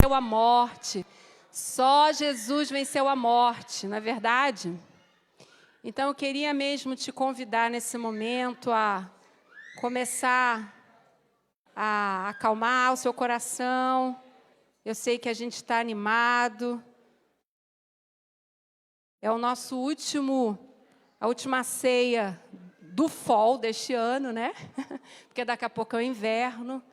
venceu a morte. Só Jesus venceu a morte, não é verdade? Então, eu queria mesmo te convidar nesse momento a começar a acalmar o seu coração. Eu sei que a gente está animado. É o nosso a última ceia do fall deste ano, né? Porque daqui a pouco é o inverno.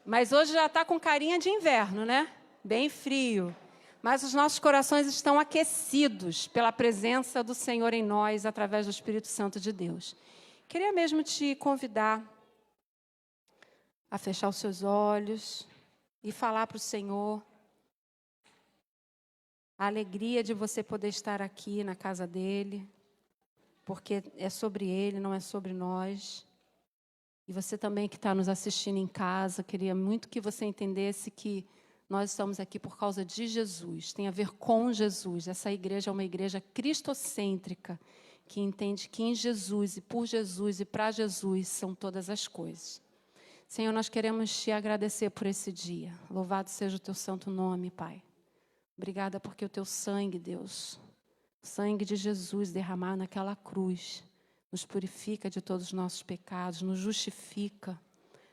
Mas hoje já está com carinha de inverno, né? Bem frio. Mas os nossos corações estão aquecidos pela presença do Senhor em nós, através do Espírito Santo de Deus. Queria mesmo te convidar a fechar os seus olhos e falar para o Senhor a alegria de você poder estar aqui na casa dEle, porque é sobre Ele, não é sobre nós. E você também que está nos assistindo em casa, queria muito que você entendesse que nós estamos aqui por causa de Jesus, tem a ver com Jesus. Essa igreja é uma igreja cristocêntrica, que entende que em Jesus, e por Jesus, e para Jesus, são todas as coisas. Senhor, nós queremos te agradecer por esse dia. Louvado seja o teu santo nome, Pai. Obrigada porque o teu sangue, Deus, o sangue de Jesus derramado naquela cruz, nos purifica de todos os nossos pecados, nos justifica,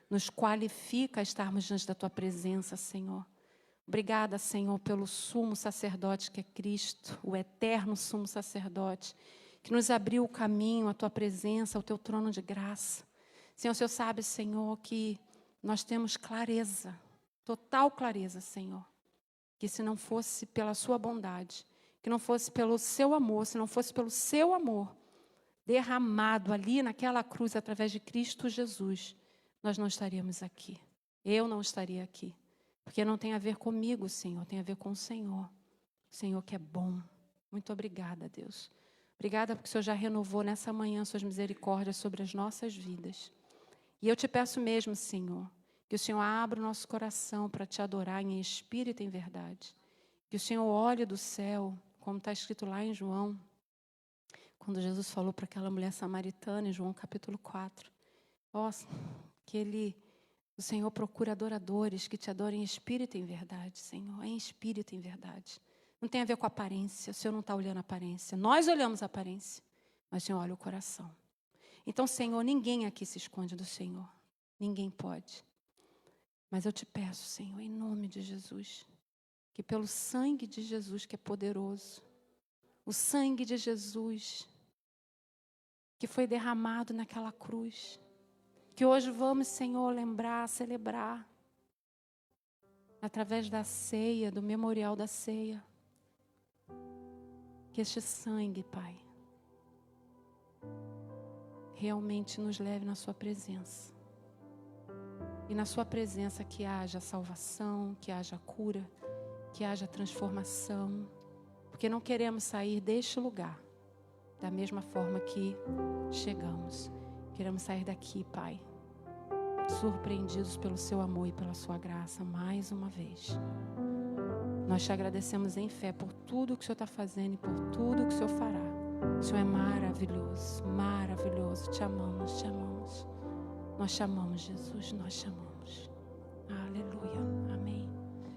nos qualifica a estarmos diante da tua presença, Senhor. Obrigada, Senhor, pelo sumo sacerdote que é Cristo, o eterno sumo sacerdote, que nos abriu o caminho à tua presença, ao teu trono de graça. Senhor, o Senhor sabe, Senhor, que nós temos clareza, total clareza, Senhor, que se não fosse pela sua bondade, que não fosse pelo seu amor, se não fosse pelo seu amor derramado ali naquela cruz através de Cristo Jesus, nós não estaríamos aqui. Eu não estaria aqui. Porque não tem a ver comigo, Senhor, tem a ver com o Senhor. O Senhor que é bom. Muito obrigada, Deus. Obrigada porque o Senhor já renovou nessa manhã suas misericórdias sobre as nossas vidas. E eu te peço mesmo, Senhor, que o Senhor abra o nosso coração para te adorar em espírito e em verdade. Que o Senhor olhe do céu, como está escrito lá em João, quando Jesus falou para aquela mulher samaritana, em João capítulo 4. Ó, que o Senhor procura adoradores que te adorem em espírito e em verdade, Senhor. Em espírito e em verdade. Não tem a ver com a aparência. O Senhor não está olhando a aparência. Nós olhamos a aparência, mas o Senhor olha o coração. Então, Senhor, ninguém aqui se esconde do Senhor. Ninguém pode. Mas eu te peço, Senhor, em nome de Jesus, que pelo sangue de Jesus, que é poderoso, o sangue de Jesus, que foi derramado naquela cruz, que hoje vamos, Senhor, lembrar, celebrar, através da ceia, do memorial da ceia, que este sangue, Pai, realmente nos leve na sua presença. E na sua presença que haja salvação, que haja cura, que haja transformação, porque não queremos sair deste lugar da mesma forma que chegamos. Queremos sair daqui, Pai, surpreendidos pelo seu amor e pela sua graça, mais uma vez. Nós te agradecemos em fé por tudo que o Senhor está fazendo e por tudo que o Senhor fará. O Senhor é maravilhoso, maravilhoso. Te amamos, te amamos. Nós te amamos, Jesus, nós te amamos. Aleluia, amém.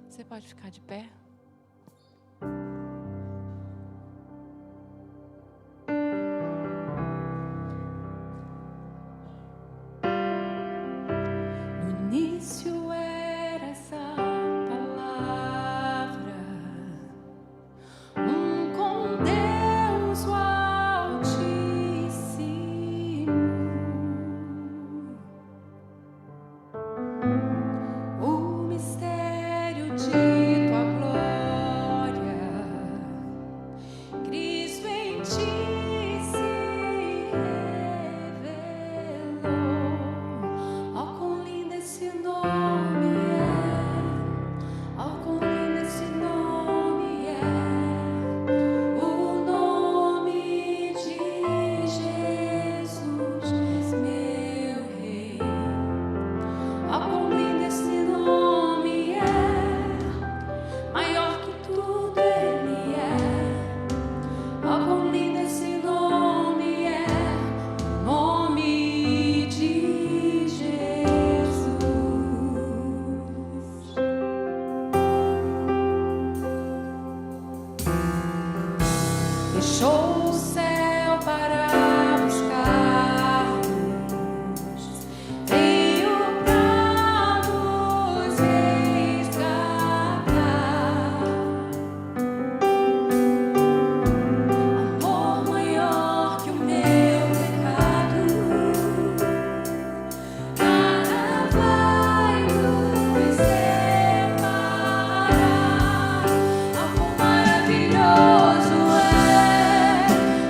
Você pode ficar de pé? Início era essa palavra, com Deus o Altíssimo, o mistério de tua glória, Cristo em ti se revelou. Ó, quão lindo esse nome é, ó, quão lindo esse nome é, o nome de Jesus, meu Rei. Ó, quão lindo esse nome é, maior que tudo Ele é. Ó, quão lindo esse o céu para buscar-nos, veio pra nos resgatar. Amor maior que o meu pecado, nada vai nos separar. Amor maravilhoso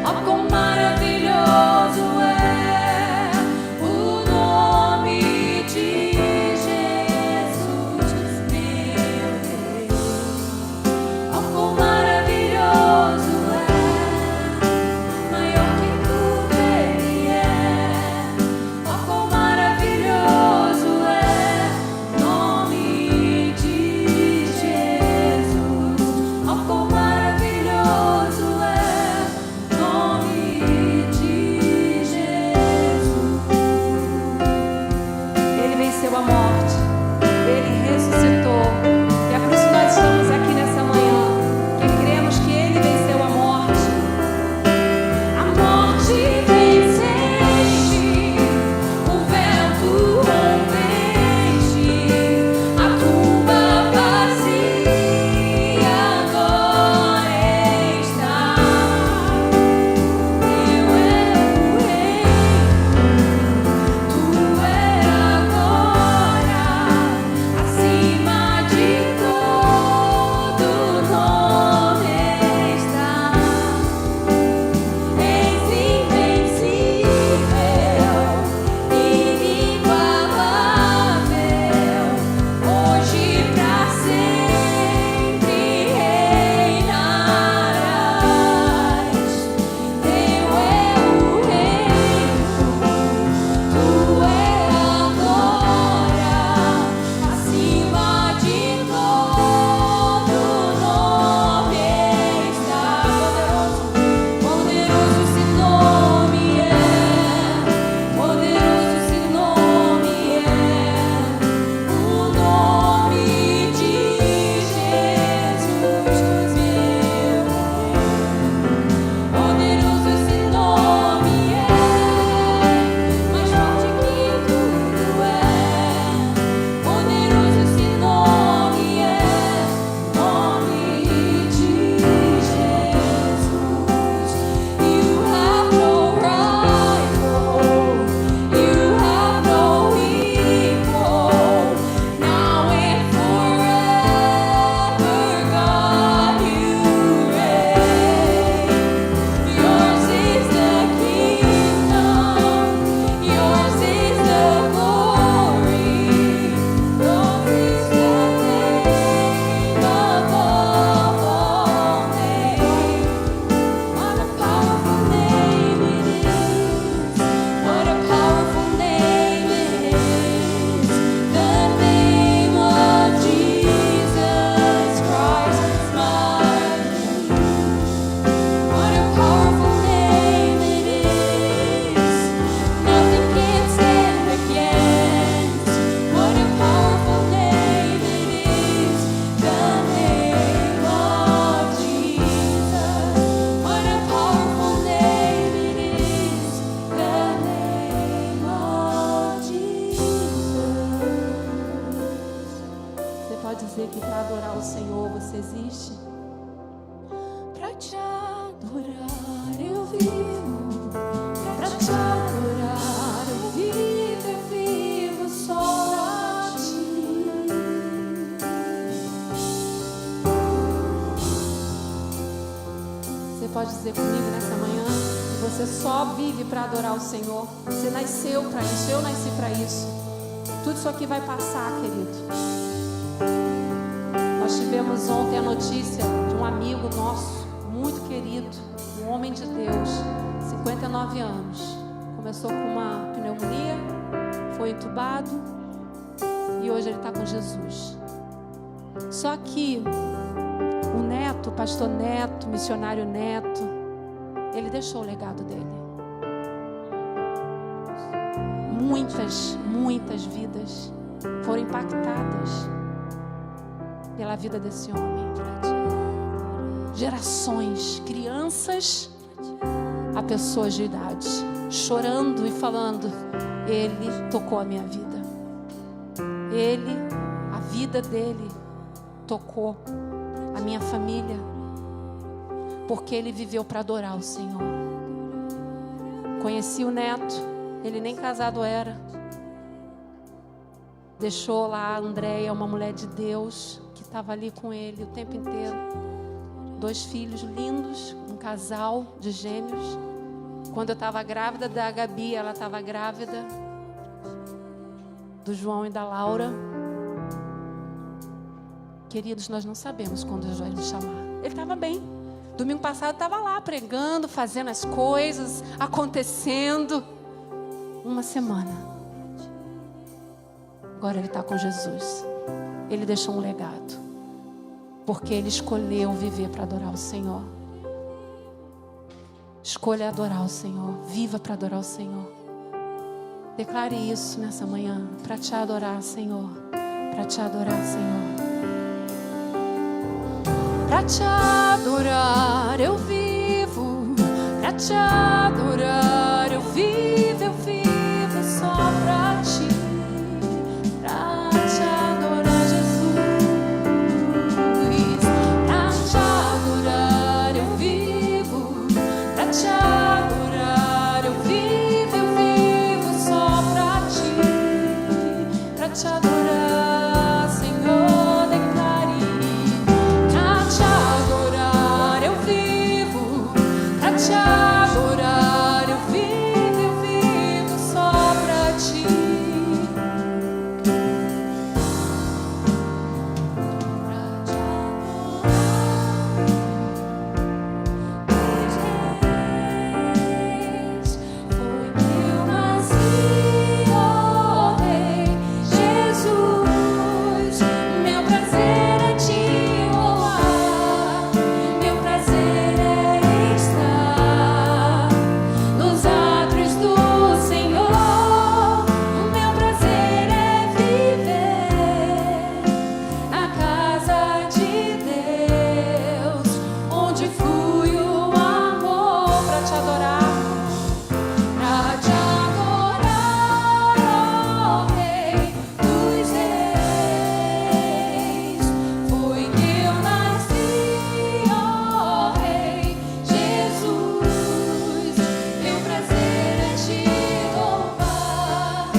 ó quão maravilhoso é o nome de Jesus, meu Rei. Ó quão maravilhoso maior que tudo Ele é. Ó quão maravilhoso é o nome de Jesus. Ó quão maravilhoso é o nome de Jesus. Ele venceu a morte, Ele ressuscitou. E é por isso que nós estamos aqui nessa manhã, que cremos que Ele venceu a morte. A morte venceste, o vento rompeste, a tumba vazia agora está. Teu é o reino, tu é agora acima de todo nome está. És invencível, inigualável, hoje pra sempre reinarás. Teu é o reino, tu é agora acima de todo nome está. Poderoso esse nome é, poderoso esse nome é, o nome de Jesus, meu Rei. Poderoso esse nome é, mais forte que tudo é. Poderoso esse nome é, nome de Jesus. You have no rival, you have no equal, now and forever, God, you reign. Yours is the kingdom, yours is the glory, yours is the name above all names. What a powerful name it is, what a powerful name it is, the name of Jesus Christ, my King. What a powerful name it is, nothing can stand against. What a powerful name it is, the name of Jesus. What a powerful name it is, the name of Jesus. Você pode dizer que para adorar o Senhor você existe? Pra te adorar eu vivo, pra te adorar eu vivo só a ti. Você pode dizer comigo nessa manhã que você só vive para adorar o Senhor. Você nasceu para isso, eu nasci para isso. Tudo isso aqui vai passar, querido. Nós tivemos ontem a notícia de um amigo nosso, muito querido, um homem de Deus, 59 anos. Começou com uma pneumonia, foi entubado e hoje ele está com Jesus. Só que o Neto, o pastor Neto, missionário Neto, ele deixou o legado dele. Muitas vidas foram impactadas pela vida desse homem. Gerações, crianças a pessoas de idade, chorando e falando: Ele tocou a minha vida. Ele, a vida dele, tocou a minha família, porque ele viveu para adorar o Senhor. Conheci o neto, ele nem casado era. Deixou lá a Andréia, uma mulher de Deus, que estava ali com ele o tempo inteiro. 2 filhos lindos, um casal de gêmeos. Quando eu estava grávida da Gabi, ela estava grávida do João e da Laura. Queridos, nós não sabemos quando Deus vai nos chamar. Ele estava bem. Domingo passado estava lá pregando, fazendo as coisas, acontecendo. Uma semana. Agora ele está com Jesus. Ele deixou um legado. Porque ele escolheu viver para adorar o Senhor. Escolha adorar o Senhor. Viva para adorar o Senhor. Declare isso nessa manhã. Para te adorar, Senhor. Para te adorar, Senhor. Para te adorar eu vivo. Para te adorar eu vivo só para ti. Para te adorar, Jesus. Para te adorar eu vivo. Para te adorar eu vivo só para ti. Para te adorar, Senhor, declare. Para te adorar eu vivo. Para te adorar eu vivo só para ti. Foi que eu nasci, ó Rei Jesus. Meu prazer é te louvar. Meu prazer é estar nos átrios do Senhor. Meu prazer é viver na casa de Deus, onde flui o amor. Para te adorar, ó Rei dos Reis. Foi que eu nasci, ó Rei Jesus. Meu prazer é te louvar.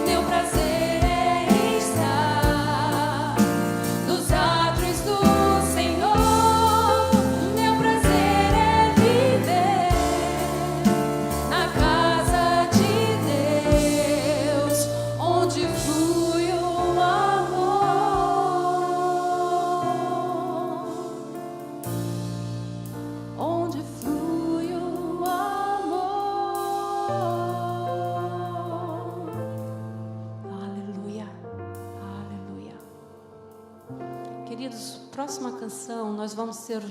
Meu prazer é estar nos átrios do Senhor. Meu prazer é viver na casa de Deus, onde flui o amor. Onde flui o amor. Aleluia, aleluia. Queridos, próxima canção, nós vamos ser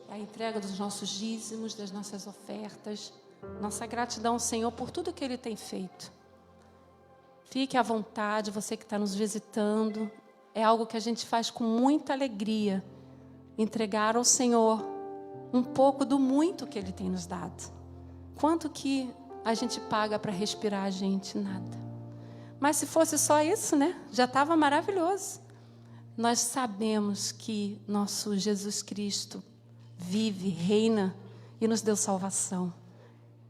a entrega dos nossos dízimos, das nossas ofertas, nossa gratidão ao Senhor por tudo que Ele tem feito. Fique à vontade, você que está nos visitando. É algo que a gente faz com muita alegria. Entregar ao Senhor um pouco do muito que Ele tem nos dado. Quanto que a gente paga para respirar, a gente? Nada. Mas se fosse só isso, né? Já estava maravilhoso. Nós sabemos que nosso Jesus Cristo vive, reina e nos deu salvação.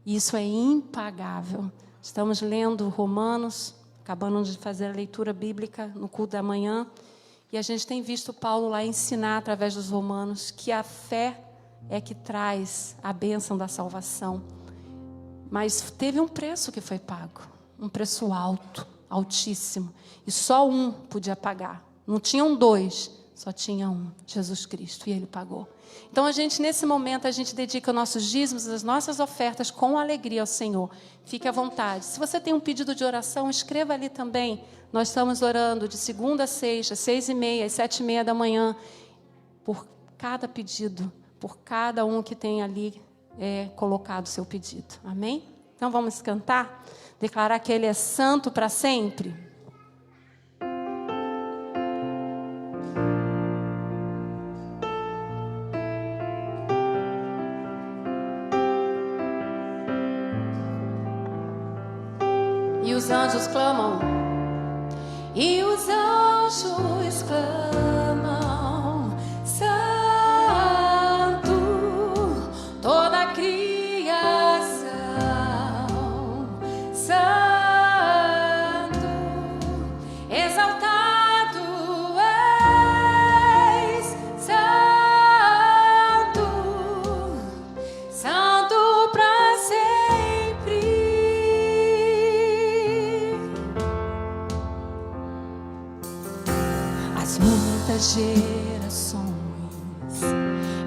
E isso é impagável. Estamos lendo Romanos, acabamos de fazer a leitura bíblica no culto da manhã, e a gente tem visto Paulo lá ensinar através dos Romanos que a fé é que traz a bênção da salvação. Mas teve um preço que foi pago, um preço alto, altíssimo, e só um podia pagar. Não tinham 2, só tinha um, Jesus Cristo, e Ele pagou. Então, nesse momento, a gente dedica nossos dízimos, as nossas ofertas com alegria ao Senhor. Fique à vontade. Se você tem um pedido de oração, escreva ali também. Nós estamos orando de segunda a sexta, 6h30, às 7h30 da manhã, por cada pedido, por cada um que tem ali colocado o seu pedido. Amém? Então, vamos cantar, declarar que Ele é santo para sempre. E os anjos clamam. E os anjos clamam, Santo, toda a criação, Santo, exaltado és, Santo, Santo para sempre. As muitas gerações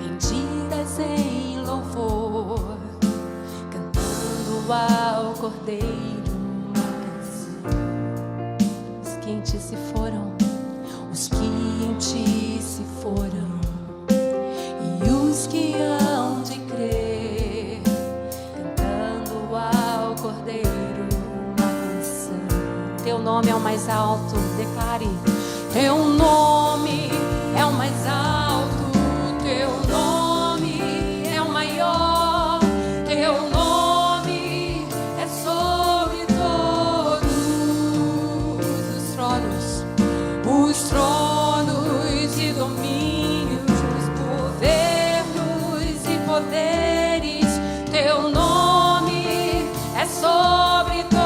rendidas em louvor, cantando ao Cordeiro uma canção. Os que em ti se foram, os que em ti se foram, e os que hão de crer, cantando ao Cordeiro uma canção. Teu nome é o mais alto, declare. Teu nome é o mais alto, teu nome é o maior, teu nome é sobre todos os tronos e domínios, os governos e poderes. Teu nome é sobre todos.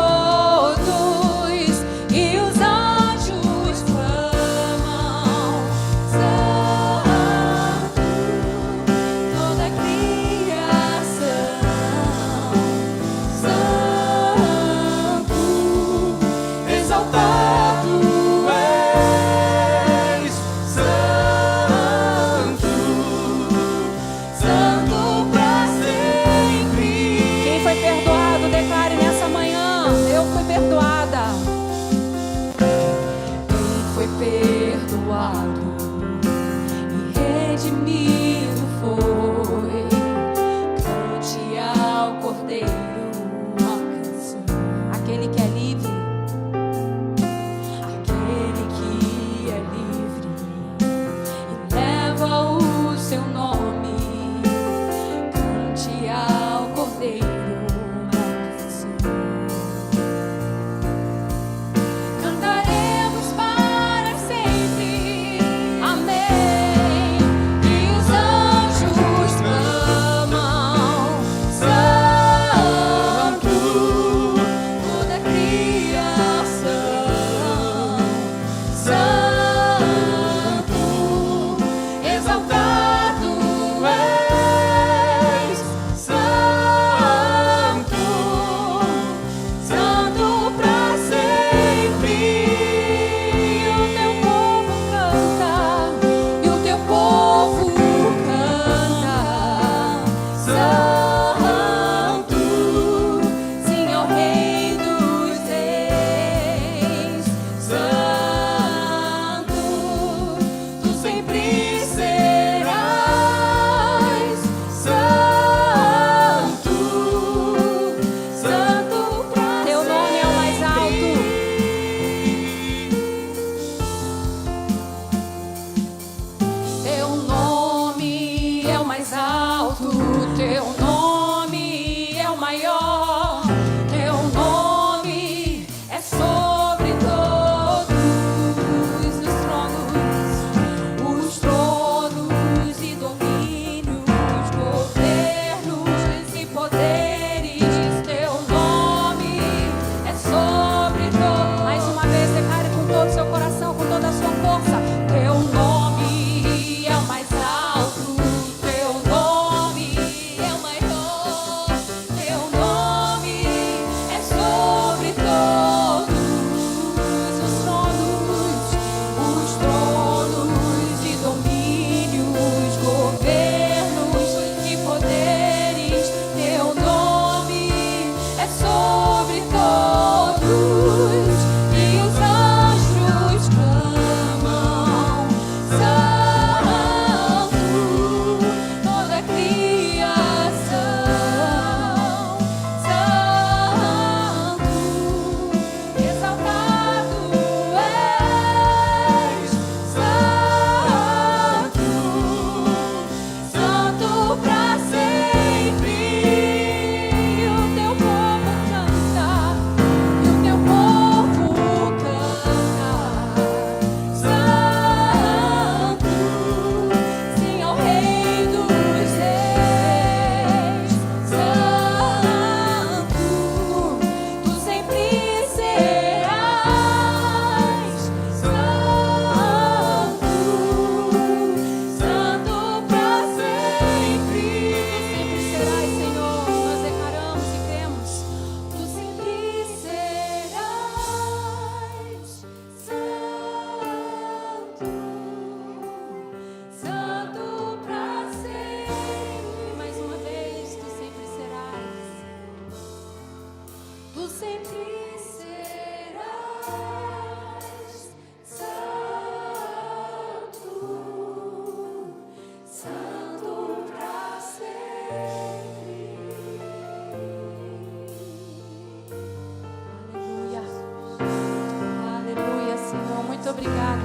E os anjos clamam, Santo, toda a criação, Santo, exaltado és, Santo, Santo para sempre. Quem foi perdoado, declare nessa obrigada.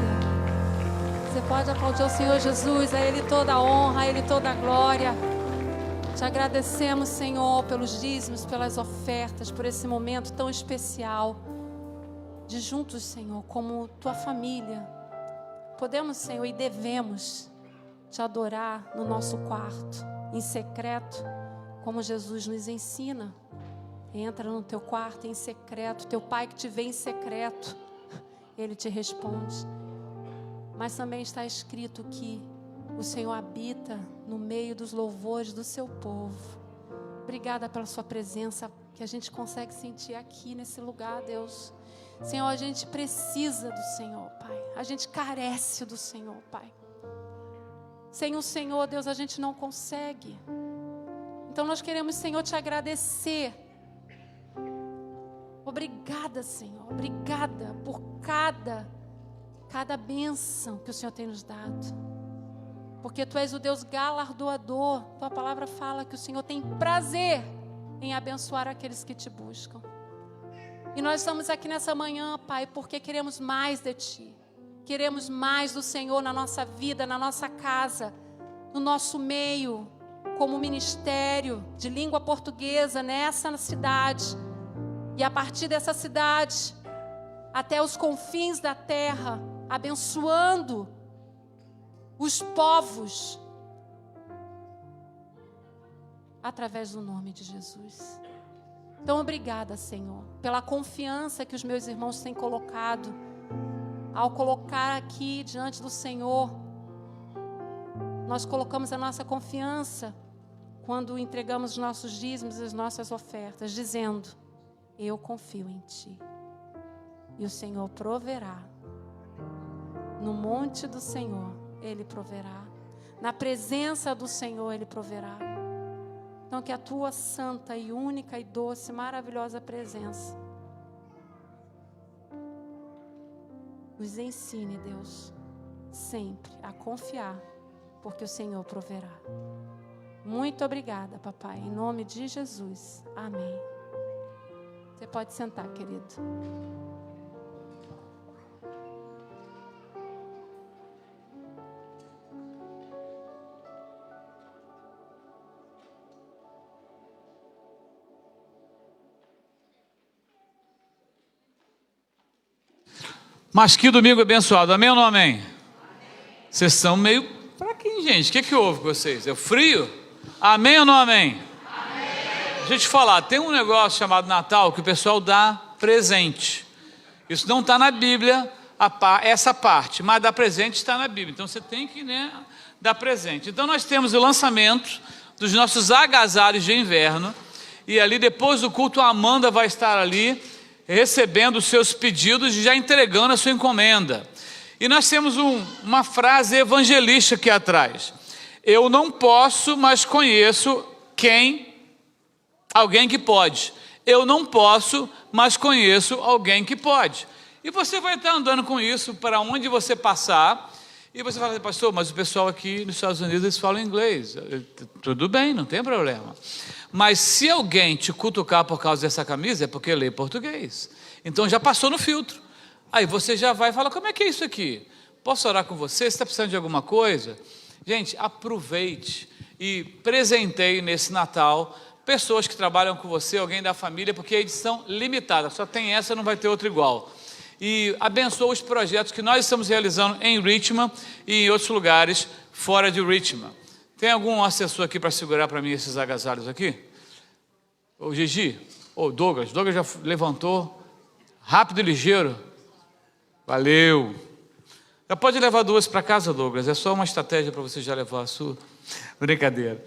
Você pode aplaudir ao Senhor Jesus, a Ele toda a honra, a Ele toda a glória. Te agradecemos, Senhor, pelos dízimos, pelas ofertas, por esse momento tão especial de juntos, Senhor, como tua família. Podemos, Senhor, e devemos te adorar no nosso quarto, em secreto, como Jesus nos ensina. Entra no teu quarto em secreto, teu Pai que te vê em secreto, Ele te responde. Mas também está escrito que o Senhor habita no meio dos louvores do seu povo. Obrigada pela sua presença, que a gente consegue sentir aqui nesse lugar, Deus. Senhor, a gente precisa do Senhor, Pai. A gente carece do Senhor, Pai. Sem o Senhor, Deus, a gente não consegue. Então nós queremos, Senhor, te agradecer. Obrigada, Senhor. Obrigada por cada bênção que o Senhor tem nos dado. Porque Tu és o Deus galardoador. Tua palavra fala que o Senhor tem prazer em abençoar aqueles que Te buscam. E nós estamos aqui nessa manhã, Pai, porque queremos mais de Ti. Queremos mais do Senhor na nossa vida, na nossa casa, no nosso meio, como ministério de língua portuguesa nessa cidade. E a partir dessa cidade, até os confins da terra, abençoando os povos, através do nome de Jesus. Então, obrigada, Senhor, pela confiança que os meus irmãos têm colocado, ao colocar aqui diante do Senhor. Nós colocamos a nossa confiança quando entregamos os nossos dízimos e as nossas ofertas, dizendo: eu confio em Ti. E o Senhor proverá. No monte do Senhor, Ele proverá. Na presença do Senhor, Ele proverá. Então, que a Tua santa e única e doce, maravilhosa presença nos ensine, Deus, sempre a confiar, porque o Senhor proverá. Muito obrigada, Papai, em nome de Jesus. Amém. Você pode sentar, querido. Mas que domingo abençoado, amém ou não amém? Amém. Vocês são meio fraquinhos, gente. O que houve com vocês? É o frio? Amém ou não amém? Amém. Deixa eu te falar, tem um negócio chamado Natal que o pessoal dá presente. Isso não está na Bíblia, essa parte, mas dar presente está na Bíblia. Então você tem que, dar presente. Então nós temos o lançamento dos nossos agasalhos de inverno. E ali depois do culto a Amanda vai estar ali, recebendo os seus pedidos e já entregando a sua encomenda. E nós temos uma frase evangelística aqui atrás: eu não posso, mas conheço alguém que pode. Eu não posso, mas conheço alguém que pode. E você vai estar andando com isso para onde você passar. E você fala: pastor, mas o pessoal aqui nos Estados Unidos eles falam inglês. Tudo bem, não tem problema. Mas se alguém te cutucar por causa dessa camisa, é porque lê português. Então já passou no filtro. Aí você já vai e fala: como é que é isso aqui? Posso orar com você? Você está precisando de alguma coisa? Gente, aproveite e presenteie nesse Natal pessoas que trabalham com você, alguém da família, porque a edição limitada, só tem essa, não vai ter outra igual. E abençoa os projetos que nós estamos realizando em Richmond e em outros lugares fora de Richmond. Tem algum assessor aqui para segurar para mim esses agasalhos aqui? O Gigi? Ou Douglas já levantou, rápido e ligeiro. Valeu. Já pode levar duas para casa, Douglas, é só uma estratégia para você já levar a sua. Brincadeira.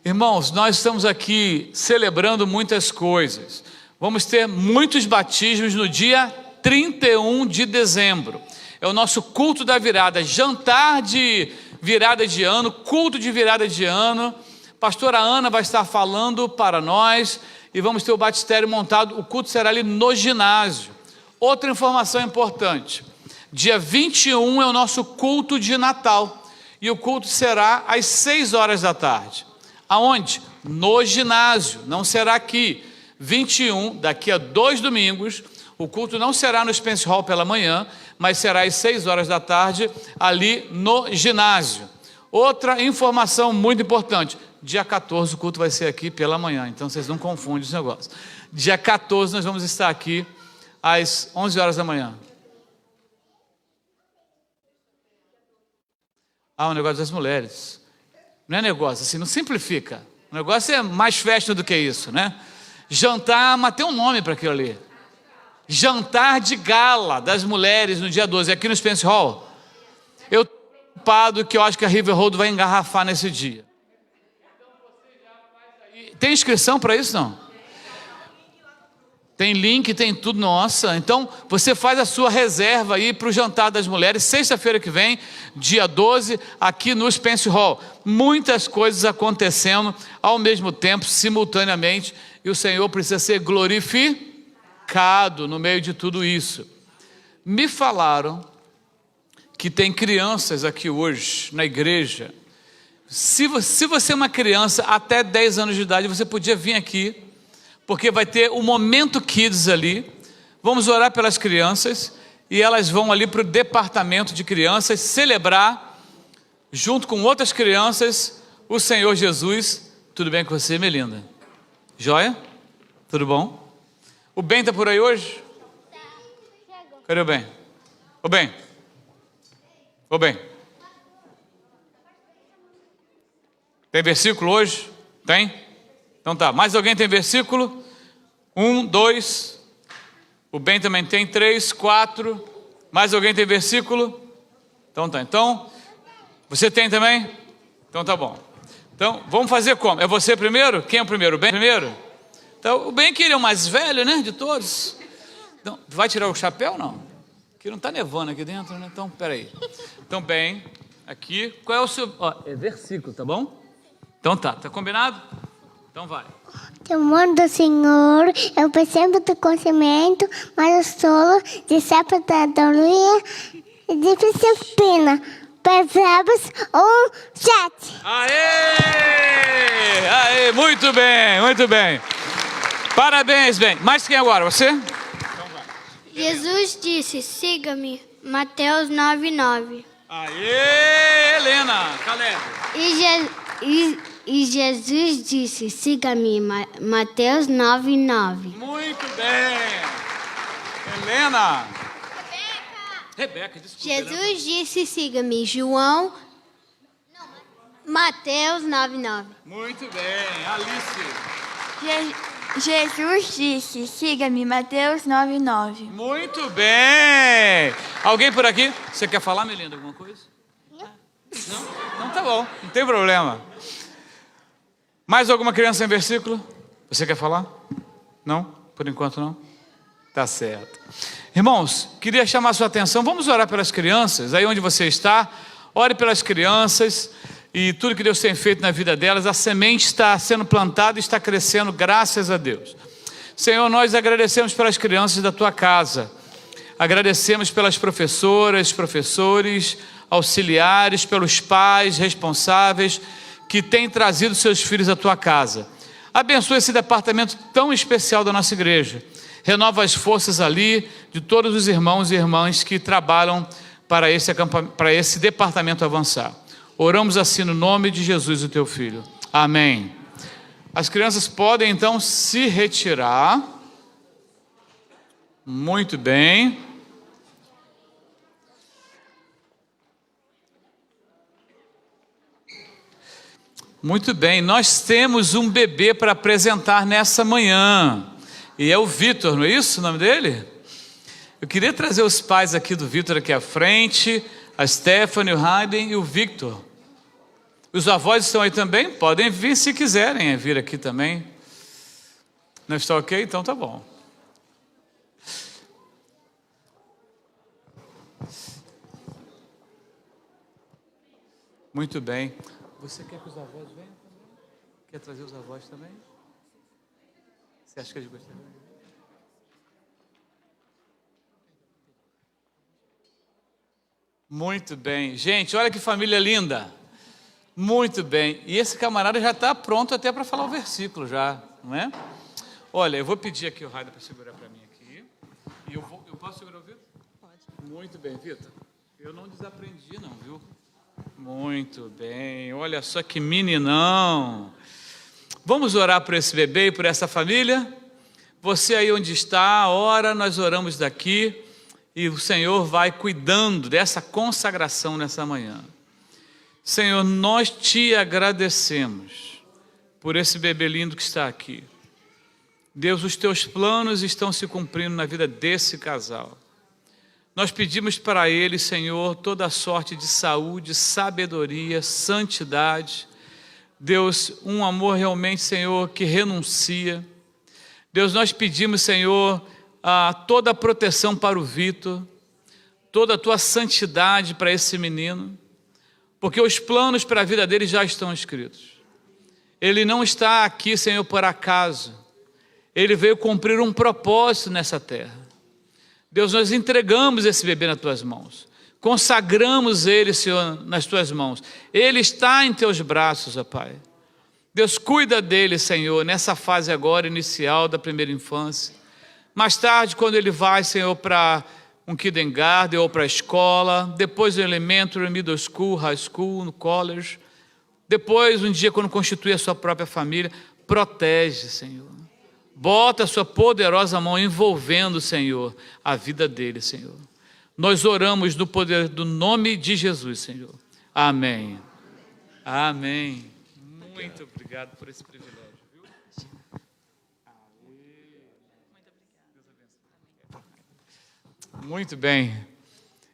Irmãos, nós estamos aqui celebrando muitas coisas. Vamos ter muitos batismos no dia 31 de dezembro. É o nosso culto da virada, jantar de virada de ano, culto de virada de ano. Pastora Ana vai estar falando para nós e vamos ter o batistério montado. O culto será ali no ginásio. Outra informação importante: dia 21 é o nosso culto de Natal e o culto será às 6 horas da tarde. Aonde? No ginásio, não será aqui. 21, daqui a 2 domingos, O culto não será no Spence Hall pela manhã, mas será às 6 horas da tarde, ali no ginásio. Outra informação muito importante, dia 14 o culto vai ser aqui pela manhã, então vocês não confundem os negócios. Dia 14 nós vamos estar aqui às 11 horas da manhã. O negócio das mulheres. Não é negócio, assim, não simplifica. O negócio é mais festa do que isso, né? Jantar, mas tem um nome para aquilo ali. Jantar de gala das mulheres no dia 12, aqui no Spence Hall. Eu estou preocupado que eu acho que a River Road vai engarrafar nesse dia. Tem inscrição para isso, não? Tem link, tem tudo, nossa. Então, você faz a sua reserva aí para o jantar das mulheres, sexta-feira que vem, dia 12, aqui no Spence Hall. Muitas coisas acontecendo ao mesmo tempo, simultaneamente, e o Senhor precisa ser glorificado no meio de tudo isso. Me falaram que tem crianças aqui hoje, na igreja. Se você é uma criança até 10 anos de idade, você podia vir aqui, porque vai ter o Momento Kids ali. Vamos orar pelas crianças e elas vão ali para o departamento de crianças celebrar, junto com outras crianças, o Senhor Jesus. Tudo bem com você, Melinda? Joia? Tudo bom? O Ben está por aí hoje? Cadê o Ben? O Ben? O Ben? Tem versículo hoje? Tem? Então tá, mais alguém tem versículo? 1, 2, o Ben também tem 3, 4, mais alguém tem versículo? Então tá, então, você tem também? Então tá bom. Então, vamos fazer como? É você primeiro? Quem é o primeiro? O Ben primeiro? Então, o Ben que ele é o mais velho, né, de todos. Então, vai tirar o chapéu ou não? Que não está nevando aqui dentro, né? Então, peraí. Então, Ben, aqui, qual é o seu... é versículo, tá bom? Então tá combinado? Então vai. Temor do Senhor, eu percebo do conhecimento, mas o solo de sabedoria e de disciplina. Provérbios 1:7. Aê, muito bem, muito bem. Parabéns, Ben. Mais quem agora? Você? Jesus disse, siga-me, Mateus 9:9. Aê, Helena, Caleb. E Jesus disse, siga-me, Mateus 9:9. Muito bem. Helena. Rebeca, desculpa. Jesus disse, siga-me, João, Mateus 9:9. Muito bem, Alice. Jesus disse, siga-me, Mateus 9:9. Muito bem. Alguém por aqui? Você quer falar, Melinda, alguma coisa? Não? Não, tá bom, não tem problema. Mais alguma criança em versículo? Você quer falar? Não? Por enquanto não? Tá certo. Irmãos, queria chamar a sua atenção, vamos orar pelas crianças, aí onde você está, ore pelas crianças e tudo que Deus tem feito na vida delas. A semente está sendo plantada e está crescendo, graças a Deus. Senhor, nós agradecemos pelas crianças da tua casa, agradecemos pelas professoras, professores, auxiliares, pelos pais responsáveis que têm trazido seus filhos à tua casa. Abençoa esse departamento tão especial da nossa igreja. Renova as forças ali de todos os irmãos e irmãs que trabalham para esse departamento avançar. Oramos assim no nome de Jesus, o teu filho. Amém. As crianças podem então se retirar. Muito bem. Muito bem, nós temos um bebê para apresentar nessa manhã. E é o Vitor, não é isso o nome dele? Eu queria trazer os pais aqui do Vitor aqui à frente, a Stephanie, o Hayden e o Victor. Os avós estão aí também? Podem vir se quiserem vir aqui também. Não está ok? Então tá bom. Muito bem. Você quer que os avós venham também? Quer trazer os avós também? Você acha que eles gostariam? Muito bem. Gente, olha que família linda. Muito bem. E esse camarada já está pronto até para falar o versículo já, não é? Olha, eu vou pedir aqui o Raida para segurar para mim aqui. Eu posso segurar o Vitor? Pode. Muito bem, Vitor. Eu não desaprendi não, viu? Muito bem. Olha só que meninão. Vamos orar por esse bebê e por essa família? Você aí onde está, ora, nós oramos daqui e o Senhor vai cuidando dessa consagração nessa manhã. Senhor, nós te agradecemos por esse bebê lindo que está aqui. Deus, os teus planos estão se cumprindo na vida desse casal. Nós pedimos para ele, Senhor, toda a sorte de saúde, sabedoria, santidade. Deus, um amor realmente, Senhor, que renuncia. Deus, nós pedimos, Senhor, toda a proteção para o Vitor, toda a tua santidade para esse menino, porque os planos para a vida dele já estão escritos. Ele não está aqui, Senhor, por acaso. Ele veio cumprir um propósito nessa terra. Deus, nós entregamos esse bebê nas tuas mãos. Consagramos ele, Senhor, nas tuas mãos. Ele está em teus braços, ó Pai. Deus, cuida dele, Senhor, nessa fase agora inicial da primeira infância. Mais tarde, quando ele vai, Senhor, para um kindergarten ou para a escola, depois o elementary, middle school, high school, no college. Depois, um dia, quando constitui a sua própria família, protege, Senhor. Bota a sua poderosa mão envolvendo, Senhor, a vida dele, Senhor. Nós oramos no poder do nome de Jesus, Senhor. Amém. Amém. Muito obrigado por esse privilégio, viu? Muito bem.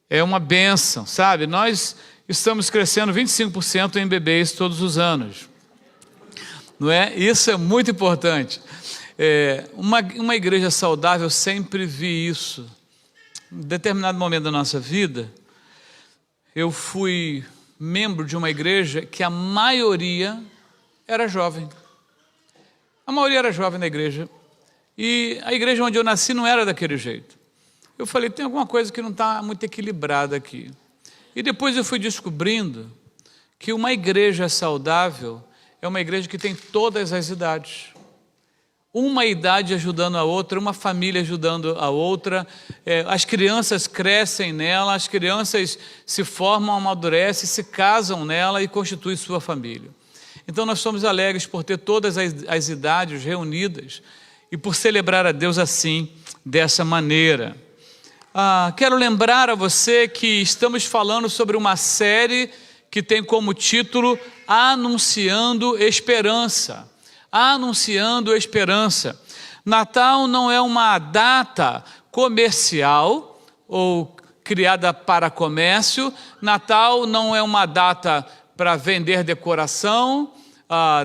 É uma bênção, sabe? Nós estamos crescendo 25% em bebês todos os anos. Não é? Isso é muito importante. Uma igreja saudável, eu sempre vi isso. Em determinado momento da nossa vida, eu fui membro de uma igreja que a maioria era jovem. A maioria era jovem na igreja. E a igreja onde eu nasci não era daquele jeito. Eu falei, tem alguma coisa que não está muito equilibrada aqui. E depois eu fui descobrindo que uma igreja saudável é uma igreja que tem todas as idades. Uma idade ajudando a outra, uma família ajudando a outra, as crianças crescem nela, as crianças se formam, amadurecem, se casam nela e constituem sua família. Então nós somos alegres por ter todas as idades reunidas e por celebrar a Deus assim, dessa maneira. Quero lembrar a você que estamos falando sobre uma série que tem como título Anunciando Esperança. Anunciando esperança. Natal não é uma data comercial ou criada para comércio. Natal não é uma data para vender decoração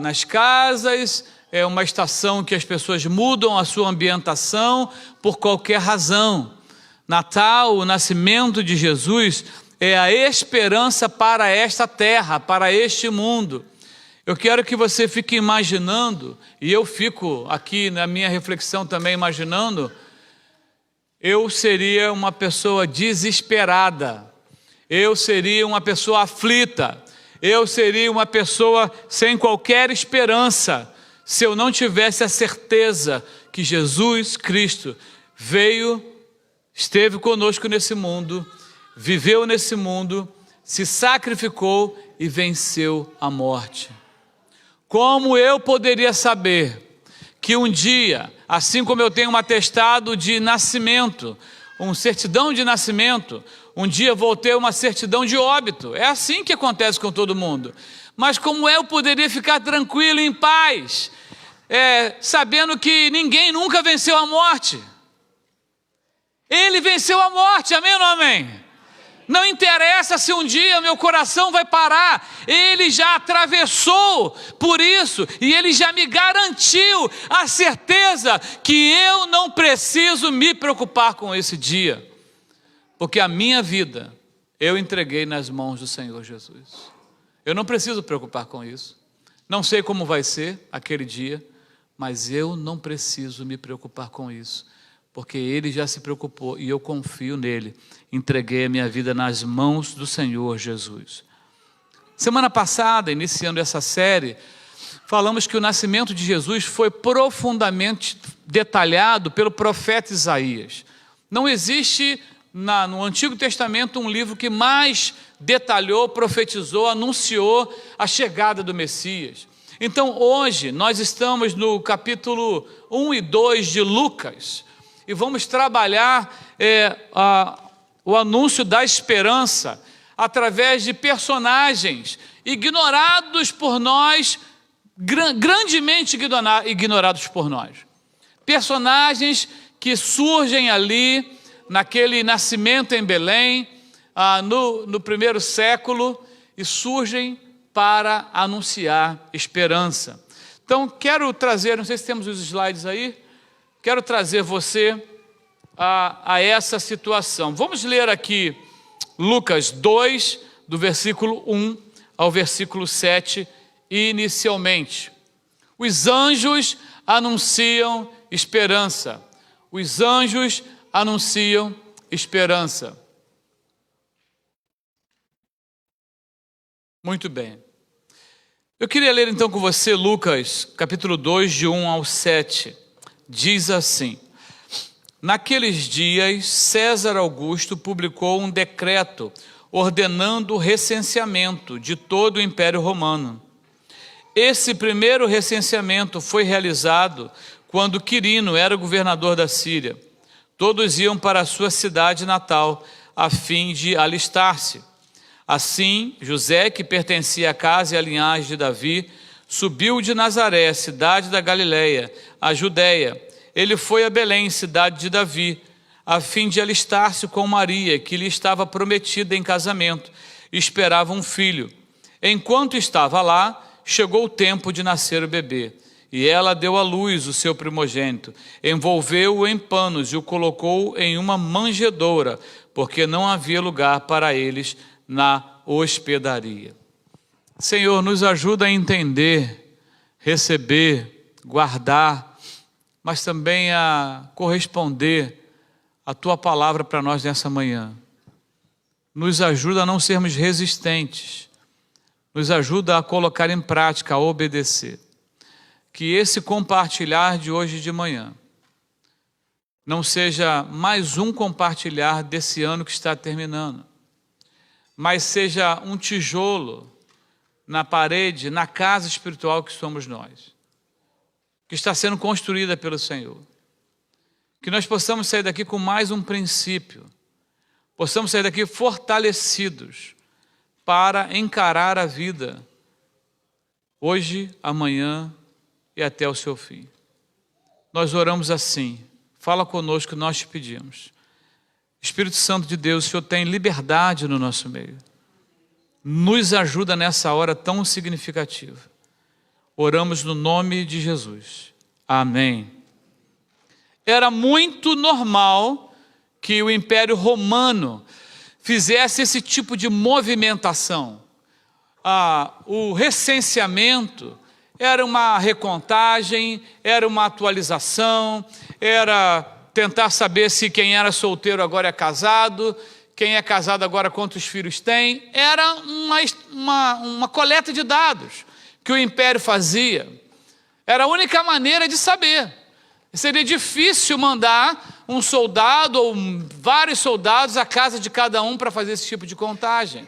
nas casas. É uma estação que as pessoas mudam a sua ambientação por qualquer razão. Natal, o nascimento de Jesus, é a esperança para esta terra, para este mundo. Eu quero que você fique imaginando, e eu fico aqui na minha reflexão também imaginando, eu seria uma pessoa desesperada, eu seria uma pessoa aflita, eu seria uma pessoa sem qualquer esperança, se eu não tivesse a certeza que Jesus Cristo veio, esteve conosco nesse mundo, viveu nesse mundo, se sacrificou e venceu a morte. Como eu poderia saber que um dia, assim como eu tenho um atestado de nascimento, uma certidão de nascimento, um dia vou ter uma certidão de óbito? É assim que acontece com todo mundo. Mas como eu poderia ficar tranquilo, em paz, sabendo que ninguém nunca venceu a morte? Ele venceu a morte, amém ou não amém? Não interessa se um dia meu coração vai parar, Ele já atravessou por isso e Ele já me garantiu a certeza que eu não preciso me preocupar com esse dia, porque a minha vida eu entreguei nas mãos do Senhor Jesus. Eu não preciso preocupar com isso. Não sei como vai ser aquele dia, mas eu não preciso me preocupar com isso, porque Ele já se preocupou e eu confio nele. Entreguei a minha vida nas mãos do Senhor Jesus. Semana passada, iniciando essa série, falamos que o nascimento de Jesus foi profundamente detalhado pelo profeta Isaías. Não existe no Antigo Testamento um livro que mais detalhou, profetizou, anunciou a chegada do Messias. Então hoje nós estamos no capítulo 1 e 2 de Lucas e vamos trabalhar o anúncio da esperança através de personagens ignorados por nós, grandemente ignorados por nós. Personagens que surgem ali, naquele nascimento em Belém, no primeiro século, e surgem para anunciar esperança. Então, quero trazer, não sei se temos os slides aí, quero trazer você a essa situação. Vamos ler aqui Lucas 2, do versículo 1 ao versículo 7, inicialmente. Os anjos anunciam esperança. Os anjos anunciam esperança. Muito bem. Eu queria ler então com você Lucas, capítulo 2, de 1 ao 7. Diz assim: naqueles dias, César Augusto publicou um decreto ordenando o recenseamento de todo o Império Romano. Esse primeiro recenseamento foi realizado quando Quirino era governador da Síria. Todos iam para a sua cidade natal, a fim de alistar-se. Assim, José, que pertencia à casa e à linhagem de Davi, subiu de Nazaré, cidade da Galileia, à Judéia. Ele foi a Belém, cidade de Davi, a fim de alistar-se com Maria, que lhe estava prometida em casamento, e esperava um filho. Enquanto estava lá, chegou o tempo de nascer o bebê. E ela deu à luz o seu primogênito, envolveu-o em panos e o colocou em uma manjedoura, porque não havia lugar para eles na hospedaria. Senhor, nos ajuda a entender, receber, guardar, mas também a corresponder à Tua palavra para nós nessa manhã. Nos ajuda a não sermos resistentes, nos ajuda a colocar em prática, a obedecer. Que esse compartilhar de hoje de manhã não seja mais um compartilhar desse ano que está terminando, mas seja um tijolo na parede, na casa espiritual que somos nós, que está sendo construída pelo Senhor. Que nós possamos sair daqui com mais um princípio, possamos sair daqui fortalecidos para encarar a vida, hoje, amanhã e até o seu fim. Nós oramos assim, fala conosco, nós te pedimos. Espírito Santo de Deus, o Senhor tem liberdade no nosso meio. Nos ajuda nessa hora tão significativa. Oramos no nome de Jesus. Amém. Era muito normal que o Império Romano fizesse esse tipo de movimentação. O recenseamento era uma recontagem, era uma atualização, era tentar saber se quem era solteiro agora é casado, quem é casado agora quantos filhos tem. Era uma coleta de dados que o Império fazia. Era a única maneira de saber. Seria difícil mandar um soldado ou vários soldados à casa de cada um para fazer esse tipo de contagem.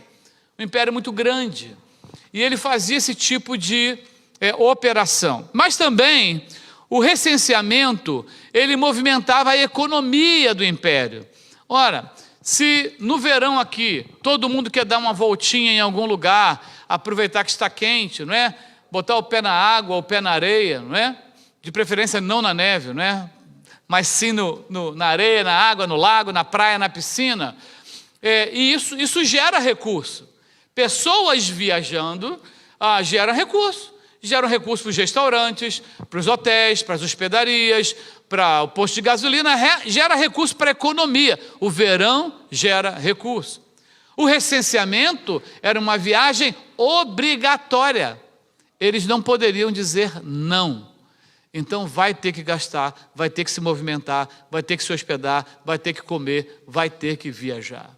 O Império é muito grande. E ele fazia esse tipo de operação. Mas também o recenseamento, ele movimentava a economia do Império. Ora, se no verão aqui todo mundo quer dar uma voltinha em algum lugar, aproveitar que está quente, não é? Botar o pé na água, o pé na areia, não é? De preferência não na neve, não é? Mas sim na areia, na água, no lago, na praia, na piscina. E isso gera recurso. Pessoas viajando geram recurso. Geram recurso para os restaurantes, para os hotéis, para as hospedarias, para o posto de gasolina, gera recurso para a economia. O verão gera recurso. O recenseamento era uma viagem obrigatória. Eles não poderiam dizer não. Então vai ter que gastar, vai ter que se movimentar, vai ter que se hospedar, vai ter que comer, vai ter que viajar.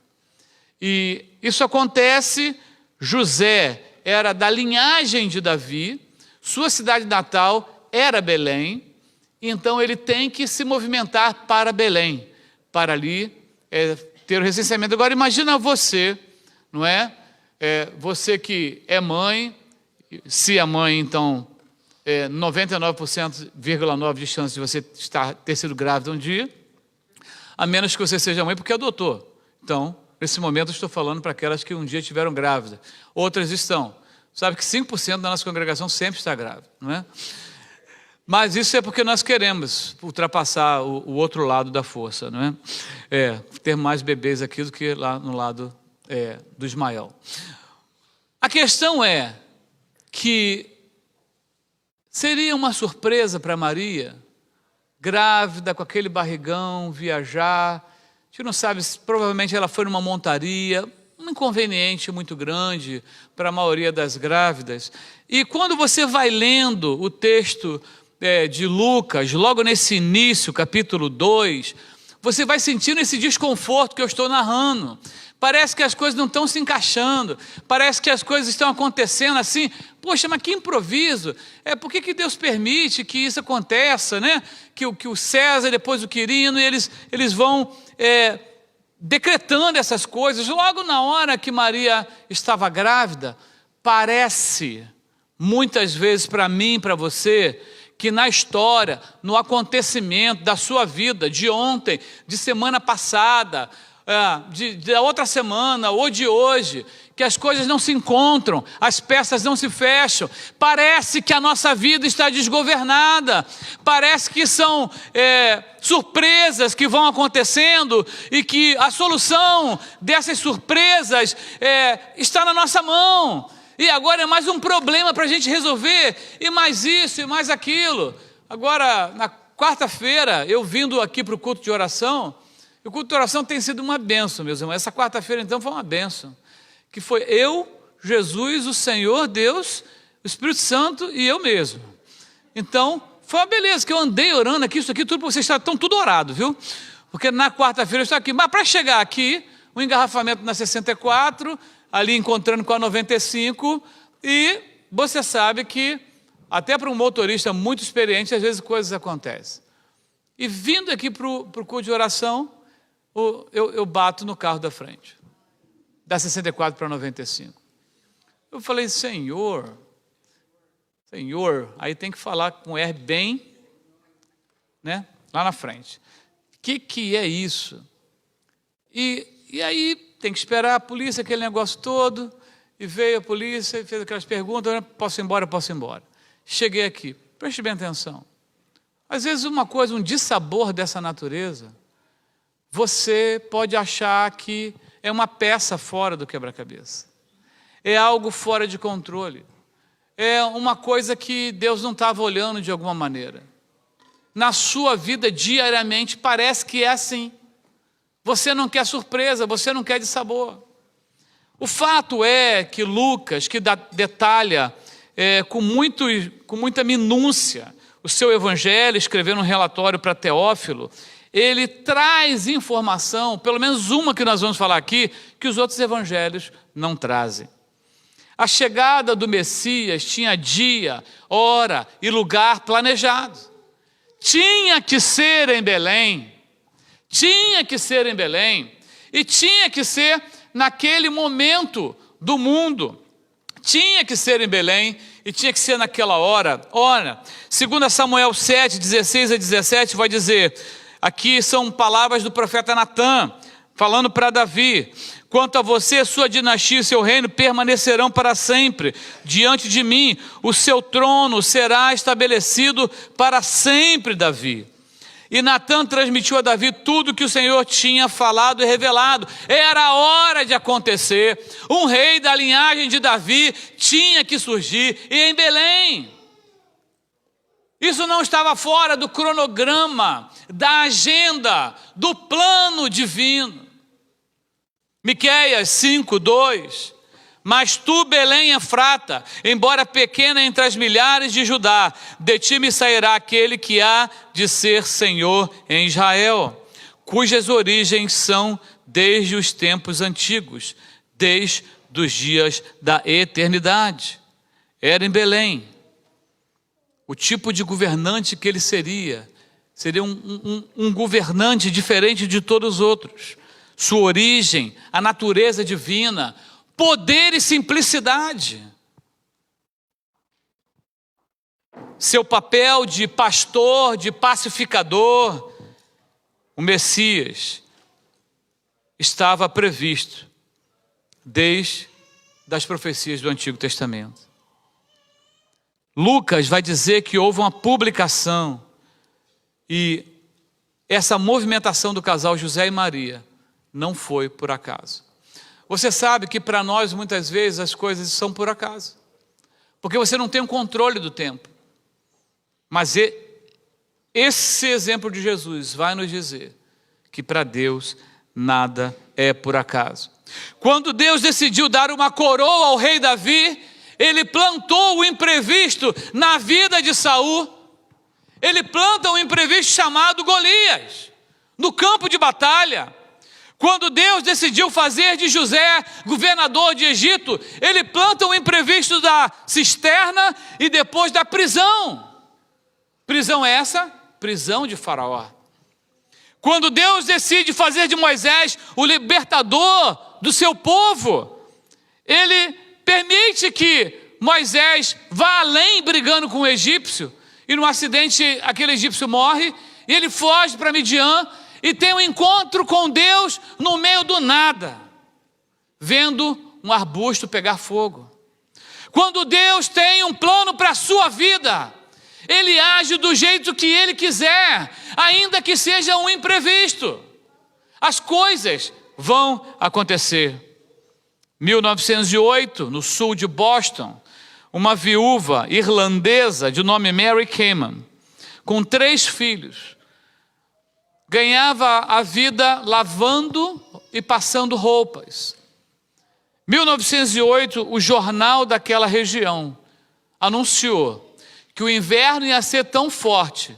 E isso acontece. José era da linhagem de Davi, sua cidade natal era Belém, então ele tem que se movimentar para Belém, para ali ter o recenseamento. Agora imagina você, não é? Você que é mãe, se é mãe, então 99,9% de chance de você ter sido grávida um dia, a menos que você seja mãe porque adotou. Então, nesse momento eu estou falando para aquelas que um dia tiveram grávida. Outras estão. Sabe que 5% da nossa congregação sempre está grávida, não é? Mas isso é porque nós queremos ultrapassar o outro lado da força, não é? Ter mais bebês aqui do que lá no lado do Ismael. A questão é que seria uma surpresa para Maria, grávida, com aquele barrigão, viajar. A gente não sabe, provavelmente ela foi numa montaria, um inconveniente muito grande para a maioria das grávidas. E quando você vai lendo o texto de Lucas, logo nesse início, capítulo 2, você vai sentindo esse desconforto que eu estou narrando. Parece que as coisas não estão se encaixando, parece que as coisas estão acontecendo assim. Poxa, mas que improviso! Por que Deus permite que isso aconteça, né? Que o César, depois o Quirino, eles vão decretando essas coisas. Logo na hora que Maria estava grávida, parece, muitas vezes para mim, para você, que na história, no acontecimento da sua vida, de ontem, de semana passada, da outra semana ou de hoje, que as coisas não se encontram, as peças não se fecham, parece que a nossa vida está desgovernada, parece que são surpresas que vão acontecendo e que a solução dessas surpresas está na nossa mão, e agora é mais um problema para a gente resolver, e mais isso e mais aquilo. Agora, na quarta-feira, eu vindo aqui para o culto de oração, o culto de oração tem sido uma bênção, meus irmãos. Essa quarta-feira, então, foi uma bênção. Que foi eu, Jesus, o Senhor, Deus, o Espírito Santo e eu mesmo. Então, foi uma beleza, que eu andei orando aqui, isso aqui, tudo, vocês estão tudo orado, viu? Porque na quarta-feira eu estou aqui. Mas para chegar aqui, um engarrafamento na 64, ali encontrando com a 95, e você sabe que, até para um motorista muito experiente, às vezes coisas acontecem. E vindo aqui para o culto de oração, eu bato no carro da frente, da 64 para 95. Eu falei, Senhor, aí tem que falar com R bem, né, lá na frente. Que é isso? E aí tem que esperar a polícia, aquele negócio todo, e veio a polícia e fez aquelas perguntas, posso ir embora, posso ir embora. Cheguei aqui, preste bem atenção. Às vezes um dissabor dessa natureza, você pode achar que é uma peça fora do quebra-cabeça. É algo fora de controle. É uma coisa que Deus não estava olhando de alguma maneira. Na sua vida, diariamente, parece que é assim. Você não quer surpresa, você não quer dissabor. O fato é que Lucas, que detalha com muita minúcia o seu evangelho, escrevendo um relatório para Teófilo, ele traz informação, pelo menos uma que nós vamos falar aqui, que os outros evangelhos não trazem. A chegada do Messias tinha dia, hora e lugar planejado. Tinha que ser em Belém. Tinha que ser em Belém. E tinha que ser naquele momento do mundo. Tinha que ser em Belém e tinha que ser naquela hora. Ora, 2 Samuel 7, 16 a 17, vai dizer... Aqui são palavras do profeta Natã, falando para Davi. Quanto a você, sua dinastia e seu reino permanecerão para sempre diante de mim. O seu trono será estabelecido para sempre, Davi. E Natã transmitiu a Davi tudo que o Senhor tinha falado e revelado. Era a hora de acontecer. Um rei da linhagem de Davi tinha que surgir, e em Belém. Isso não estava fora do cronograma, da agenda, do plano divino. Miqueias 5:2. Mas tu, Belém Efrata, embora pequena entre as milhares de Judá, de ti me sairá aquele que há de ser Senhor em Israel, cujas origens são desde os tempos antigos, desde os dias da eternidade. Era em Belém. O tipo de governante que ele seria Seria um governante diferente de todos os outros. Sua origem, a natureza divina, poder e simplicidade. Seu papel de pastor, de pacificador, o Messias, estava previsto desde as profecias do Antigo Testamento. Lucas vai dizer que houve uma publicação e essa movimentação do casal José e Maria não foi por acaso. Você sabe que para nós muitas vezes as coisas são por acaso, porque você não tem o controle do tempo. Mas esse exemplo de Jesus vai nos dizer que para Deus nada é por acaso. Quando Deus decidiu dar uma coroa ao rei Davi, ele plantou o imprevisto na vida de Saul. Ele planta um imprevisto chamado Golias, no campo de batalha. Quando Deus decidiu fazer de José governador de Egito, ele planta um imprevisto da cisterna e depois da prisão. Prisão essa? Prisão de Faraó. Quando Deus decide fazer de Moisés o libertador do seu povo, ele permite que Moisés vá além brigando com o egípcio, e num acidente aquele egípcio morre, e ele foge para Midian e tem um encontro com Deus no meio do nada, vendo um arbusto pegar fogo. Quando Deus tem um plano para a sua vida, Ele age do jeito que Ele quiser, ainda que seja um imprevisto. As coisas vão acontecer. 1908, no sul de Boston, uma viúva irlandesa de nome Mary Kamen, com 3 filhos, ganhava a vida lavando e passando roupas. 1908, o jornal daquela região anunciou que o inverno ia ser tão forte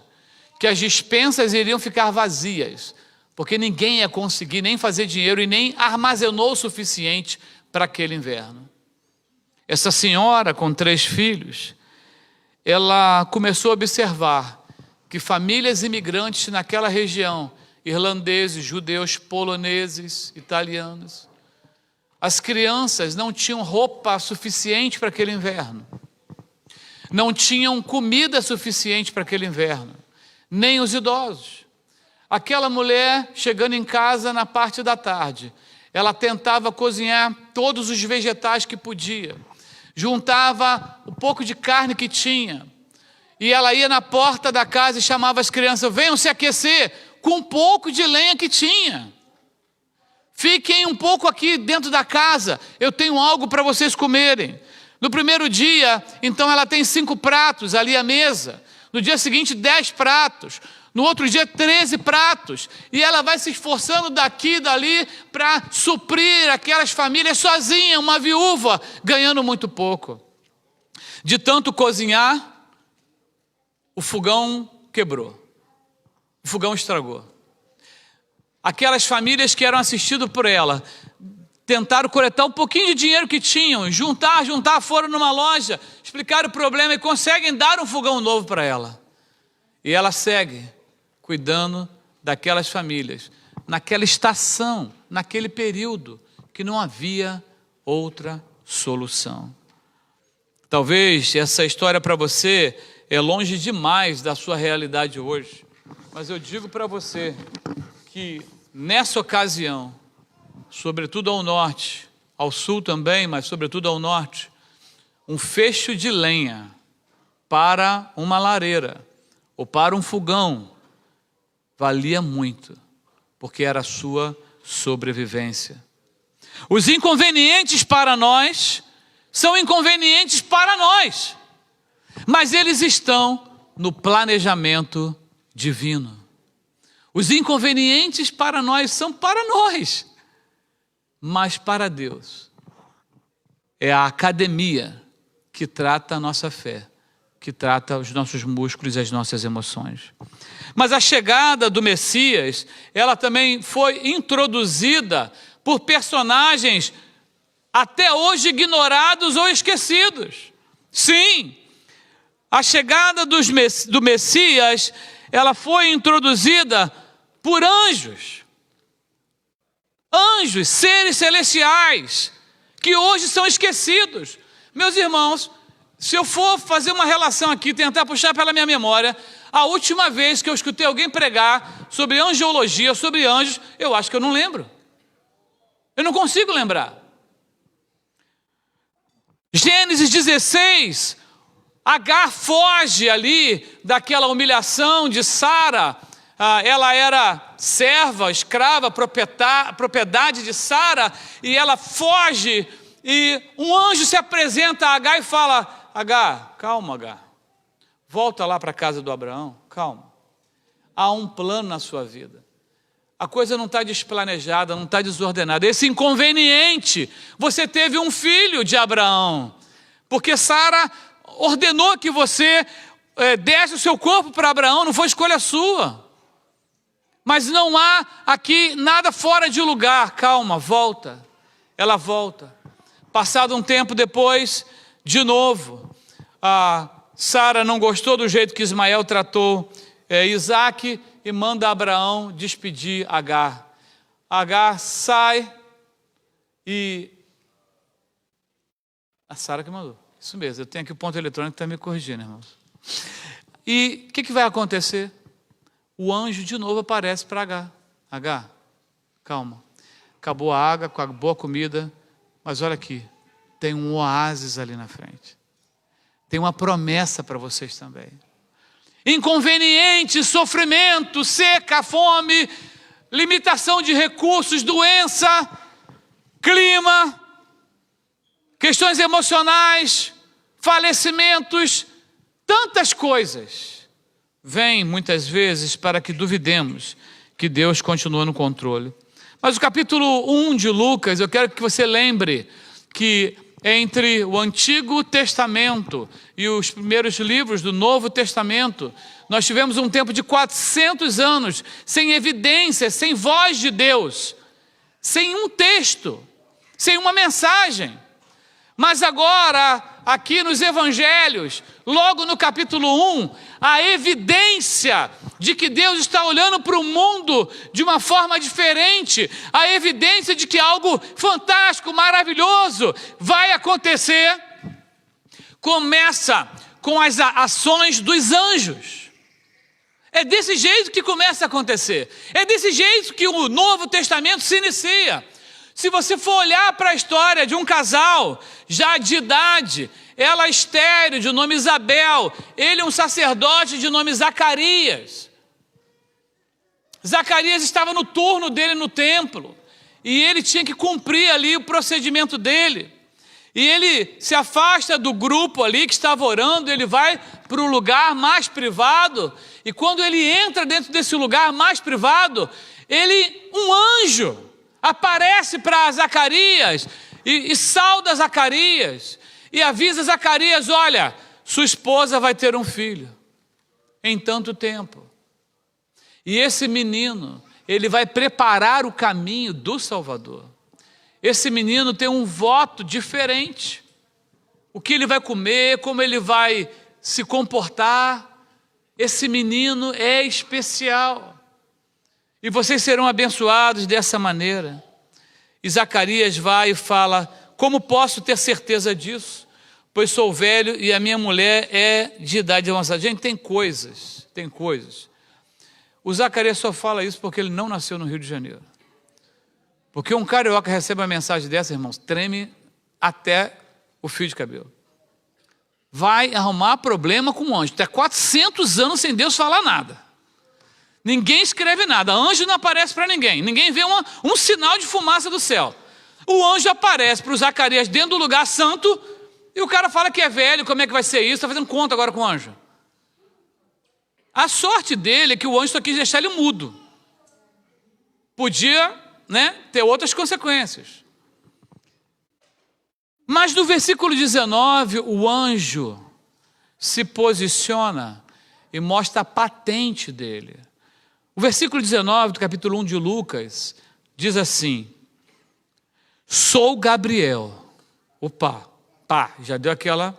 que as despensas iriam ficar vazias, porque ninguém ia conseguir nem fazer dinheiro e nem armazenou o suficiente para aquele inverno. Essa senhora com 3 filhos, ela começou a observar que famílias imigrantes naquela região, irlandeses, judeus, poloneses, italianos, as crianças não tinham roupa suficiente para aquele inverno. Não tinham comida suficiente para aquele inverno, nem os idosos. Aquela mulher, chegando em casa na parte da tarde, ela tentava cozinhar todos os vegetais que podia, juntava o pouco de carne que tinha, e ela ia na porta da casa e chamava as crianças: venham se aquecer com um pouco de lenha que tinha. Fiquem um pouco aqui dentro da casa, eu tenho algo para vocês comerem. No primeiro dia, então, ela tem 5 pratos ali à mesa. No dia seguinte, 10 pratos. No outro dia, 13 pratos. E ela vai se esforçando daqui e dali para suprir aquelas famílias sozinha, uma viúva, ganhando muito pouco. De tanto cozinhar, o fogão quebrou. O fogão estragou. Aquelas famílias que eram assistidas por ela tentaram coletar um pouquinho de dinheiro que tinham, juntar, foram numa loja, explicaram o problema e conseguem dar um fogão novo para ela. E ela segue cuidando daquelas famílias, naquela estação, naquele período, que não havia outra solução. Talvez essa história para você é longe demais da sua realidade hoje, mas eu digo para você que nessa ocasião, sobretudo ao norte, ao sul também, mas sobretudo ao norte, um fecho de lenha para uma lareira ou para um fogão valia muito, porque era a sua sobrevivência. Os inconvenientes para nós são inconvenientes para nós, mas eles estão no planejamento divino. Os inconvenientes para nós são para nós, mas para Deus é a academia que trata a nossa fé, que trata os nossos músculos e as nossas emoções. Mas a chegada do Messias, ela também foi introduzida por personagens até hoje ignorados ou esquecidos. Sim, a chegada do Messias, ela foi introduzida por anjos. Anjos, seres celestiais, que hoje são esquecidos. Meus irmãos, se eu for fazer uma relação aqui, tentar puxar pela minha memória, a última vez que eu escutei alguém pregar sobre angiologia, sobre anjos, eu acho que eu não lembro. Eu não consigo lembrar. Gênesis 16, Agar foge ali daquela humilhação de Sara. Ela era serva, escrava, propriedade de Sara, e ela foge, e um anjo se apresenta a Agar e fala: Agar, calma, Agar, volta lá para a casa do Abraão, calma, há um plano na sua vida, a coisa não está desplanejada, não está desordenada, esse inconveniente, você teve um filho de Abraão, porque Sara ordenou que você desse o seu corpo para Abraão, não foi escolha sua. Mas não há aqui nada fora de lugar. Calma, volta. Ela volta. Passado um tempo depois, de novo, a Sara não gostou do jeito que Ismael tratou Isaac e manda Abraão despedir Agar. Agar sai e... A Sara que mandou. Isso mesmo, eu tenho aqui o ponto eletrônico que está me corrigindo, irmãos. E o que vai acontecer? O anjo de novo aparece para Agar. Agar, calma. Acabou a água, acabou a comida, mas olha aqui, tem um oásis ali na frente. Tem uma promessa para vocês também. Inconveniente, sofrimento, seca, fome, limitação de recursos, doença, clima, questões emocionais, falecimentos, tantas coisas. Vem muitas vezes para que duvidemos que Deus continua no controle. Mas o capítulo 1 de Lucas, eu quero que você lembre que entre o Antigo Testamento e os primeiros livros do Novo Testamento, nós tivemos um tempo de 400 anos sem evidência, sem voz de Deus, sem um texto, sem uma mensagem. Mas agora, aqui nos Evangelhos, logo no capítulo 1, a evidência de que Deus está olhando para o mundo de uma forma diferente, a evidência de que algo fantástico, maravilhoso vai acontecer, começa com as ações dos anjos. É desse jeito que começa a acontecer. É desse jeito que o Novo Testamento se inicia. Se você for olhar para a história de um casal já de idade, ela estéril, de nome Isabel, ele é um sacerdote de nome Zacarias. Zacarias estava no turno dele no templo, e ele tinha que cumprir ali o procedimento dele. E ele se afasta do grupo ali que estava orando, ele vai para o lugar mais privado, e quando ele entra dentro desse lugar mais privado, um anjo aparece para Zacarias e sauda Zacarias e avisa Zacarias: olha, sua esposa vai ter um filho em tanto tempo. E esse menino, ele vai preparar o caminho do Salvador. Esse menino tem um voto diferente. O que ele vai comer, como ele vai se comportar. Esse menino é especial. E vocês serão abençoados dessa maneira. E Zacarias vai e fala: como posso ter certeza disso? Pois sou velho e a minha mulher é de idade avançada. Gente, tem coisas. O Zacarias só fala isso porque ele não nasceu no Rio de Janeiro. Porque um carioca recebe uma mensagem dessa, irmãos, treme até o fio de cabelo. Vai arrumar problema com o anjo. Está 400 anos sem Deus falar nada. Ninguém escreve nada, anjo não aparece para ninguém. Ninguém vê um sinal de fumaça do céu. O anjo aparece para o Zacarias dentro do lugar santo, e o cara fala que é velho, como é que vai ser isso? Está fazendo conta agora com o anjo. A sorte dele é que o anjo só quis deixar ele mudo. Podia, ter outras consequências. Mas no versículo 19, o anjo se posiciona e mostra a patente dele. O versículo 19 do capítulo 1 de Lucas diz assim: sou Gabriel. Opa, já deu aquela,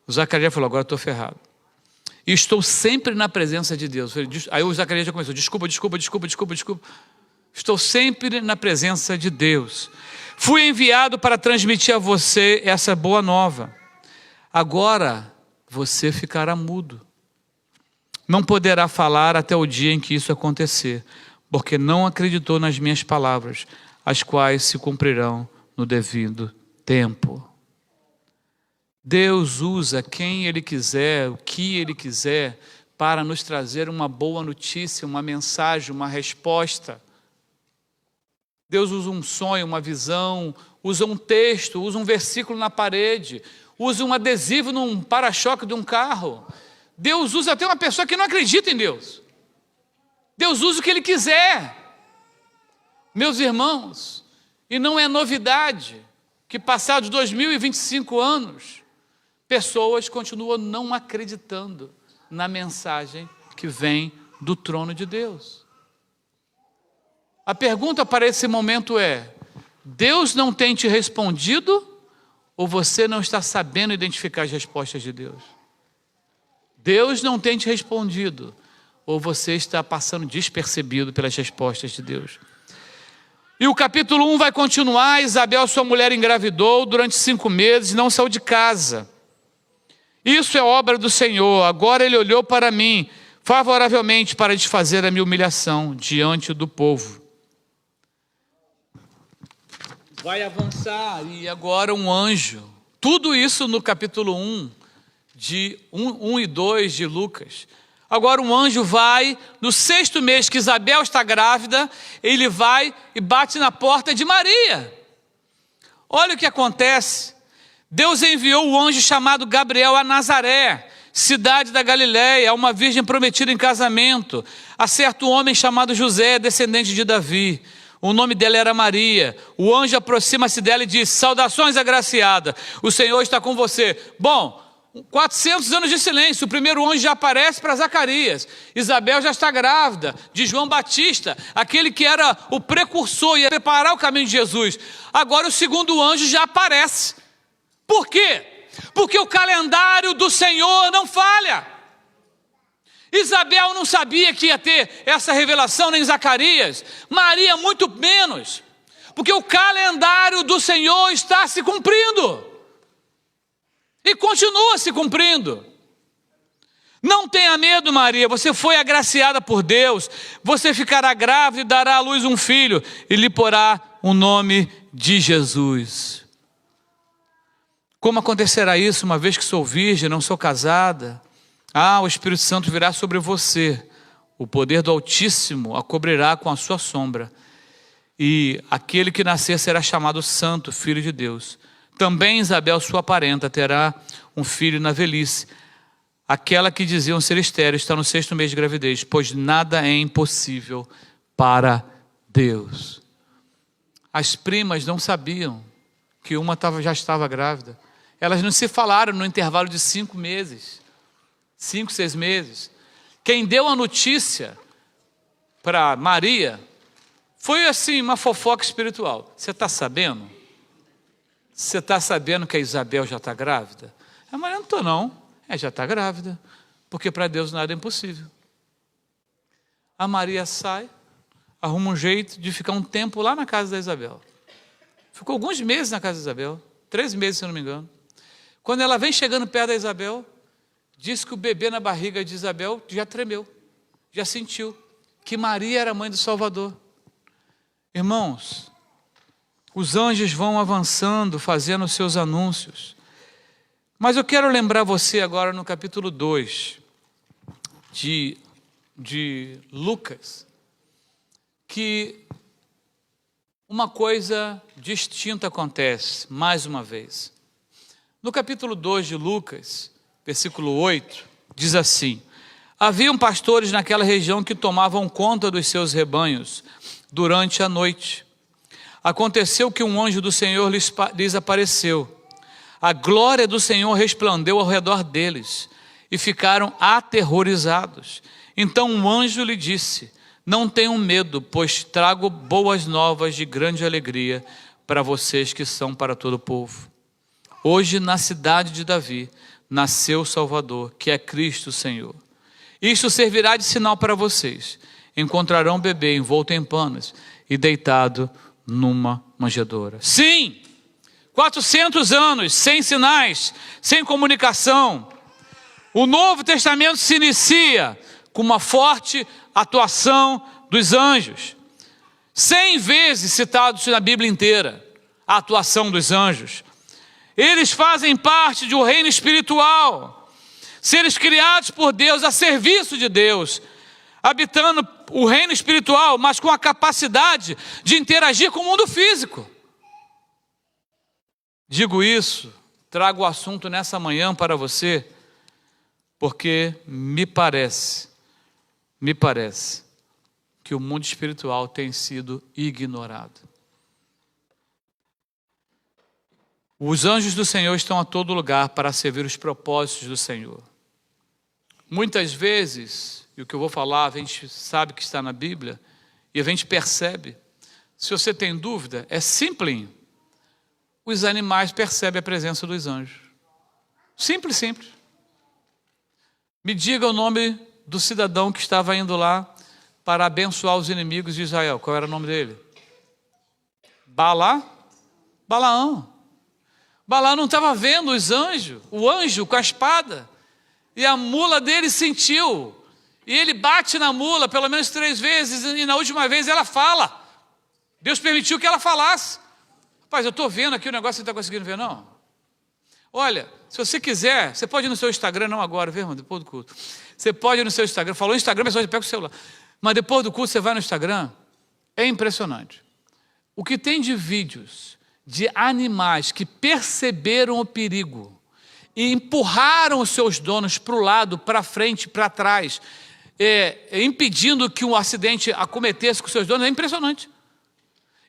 O Zacarias falou: agora estou ferrado. E estou sempre na presença de Deus. Aí o Zacarias já começou, desculpa. Estou sempre na presença de Deus. Fui enviado para transmitir a você essa boa nova. Agora você ficará mudo. Não poderá falar até o dia em que isso acontecer, porque não acreditou nas minhas palavras, as quais se cumprirão no devido tempo. Deus usa quem Ele quiser, o que Ele quiser, para nos trazer uma boa notícia, uma mensagem, uma resposta. Deus usa um sonho, uma visão, usa um texto, usa um versículo na parede, usa um adesivo num para-choque de um carro. Deus usa até uma pessoa que não acredita em Deus. Deus usa o que Ele quiser. Meus irmãos, e não é novidade que passados 2025 anos, pessoas continuam não acreditando na mensagem que vem do trono de Deus. A pergunta para esse momento é: Deus não tem te respondido ou você não está sabendo identificar as respostas de Deus? Deus não tem te respondido ou você está passando despercebido pelas respostas de Deus? E o capítulo 1 vai continuar. Isabel, sua mulher, engravidou durante 5 meses e não saiu de casa. Isso é obra do Senhor. Agora Ele olhou para mim favoravelmente para desfazer a minha humilhação diante do povo. Vai avançar e agora um anjo. Tudo isso no capítulo 1, de 1 e 2 de Lucas. Agora um anjo vai, no 6º mês que Isabel está grávida, ele vai e bate na porta de Maria. Olha o que acontece. Deus enviou o anjo chamado Gabriel a Nazaré, cidade da Galileia, a uma virgem prometida em casamento, a certo homem chamado José, descendente de Davi. O nome dela era Maria. O anjo aproxima-se dela e diz: saudações, agraciada, o Senhor está com você. Bom, 400 anos de silêncio. O primeiro anjo já aparece para Zacarias. Isabel já está grávida de João Batista, aquele que era o precursor, ia preparar o caminho de Jesus. Agora o segundo anjo já aparece. Por quê? Porque o calendário do Senhor não falha. Isabel não sabia que ia ter essa revelação, nem Zacarias. Maria muito menos. Porque o calendário do Senhor está se cumprindo. E continua se cumprindo. Não tenha medo, Maria, você foi agraciada por Deus. Você ficará grávida e dará à luz um filho, e lhe porá o nome de Jesus. Como acontecerá isso, uma vez que sou virgem, não sou casada? O Espírito Santo virá sobre você. O poder do Altíssimo a cobrirá com a sua sombra. E aquele que nascer será chamado Santo, Filho de Deus. Também Isabel, sua parenta, terá um filho na velhice. Aquela que diziam ser estéril está no 6º mês de gravidez, pois nada é impossível para Deus. As primas não sabiam que uma já estava grávida. Elas não se falaram no intervalo de 5 meses, 5, 6 meses. Quem deu a notícia para Maria foi assim, uma fofoca espiritual. Você está sabendo? Você está sabendo que a Isabel já está grávida? A Maria: não estou não. Já está grávida. Porque para Deus nada é impossível. A Maria sai, arruma um jeito de ficar um tempo lá na casa da Isabel. Ficou alguns meses na casa da Isabel. 3 meses, se eu não me engano. Quando ela vem chegando perto da Isabel, diz que o bebê na barriga de Isabel já tremeu. Já sentiu que Maria era a mãe do Salvador. Irmãos, os anjos vão avançando, fazendo os seus anúncios. Mas eu quero lembrar você agora no capítulo 2 de Lucas, que uma coisa distinta acontece, mais uma vez. No capítulo 2 de Lucas, versículo 8, diz assim: haviam pastores naquela região que tomavam conta dos seus rebanhos durante a noite. Aconteceu que um anjo do Senhor lhes apareceu. A glória do Senhor resplandeceu ao redor deles e ficaram aterrorizados. Então um anjo lhe disse: não tenham medo, pois trago boas novas de grande alegria para vocês que são para todo o povo. Hoje na cidade de Davi nasceu o Salvador, que é Cristo o Senhor. Isto servirá de sinal para vocês. Encontrarão um bebê envolto em panos e deitado numa manjedoura. Sim, 400 anos sem sinais, sem comunicação. O Novo Testamento se inicia com uma forte atuação dos anjos. 100 vezes citados na Bíblia inteira, a atuação dos anjos. Eles fazem parte de um reino espiritual, seres criados por Deus, a serviço de Deus, habitando o reino espiritual, mas com a capacidade de interagir com o mundo físico. Digo isso, trago o assunto nessa manhã para você, porque me parece que o mundo espiritual tem sido ignorado. Os anjos do Senhor estão a todo lugar para servir os propósitos do Senhor. Muitas vezes, e o que eu vou falar, a gente sabe que está na Bíblia, e a gente percebe. Se você tem dúvida, é simples. Os animais percebem a presença dos anjos. Simples, simples. Me diga o nome do cidadão que estava indo lá para abençoar os inimigos de Israel. Qual era o nome dele? Balaão. Balaão não estava vendo os anjos, o anjo com a espada. E a mula dele sentiu. E ele bate na mula pelo menos 3 vezes. E na última vez ela fala. Deus permitiu que ela falasse. Rapaz, eu estou vendo aqui o negócio, você não está conseguindo ver, não? Olha, se você quiser, você pode ir no seu Instagram, não agora, viu, irmão? Depois do culto. Você pode ir no seu Instagram. Falou Instagram, pessoal, pega o celular. Mas depois do culto, você vai no Instagram. É impressionante. O que tem de vídeos de animais que perceberam o perigo e empurraram os seus donos para o lado, para frente, para trás, impedindo que um acidente acometesse com os seus donos, é impressionante.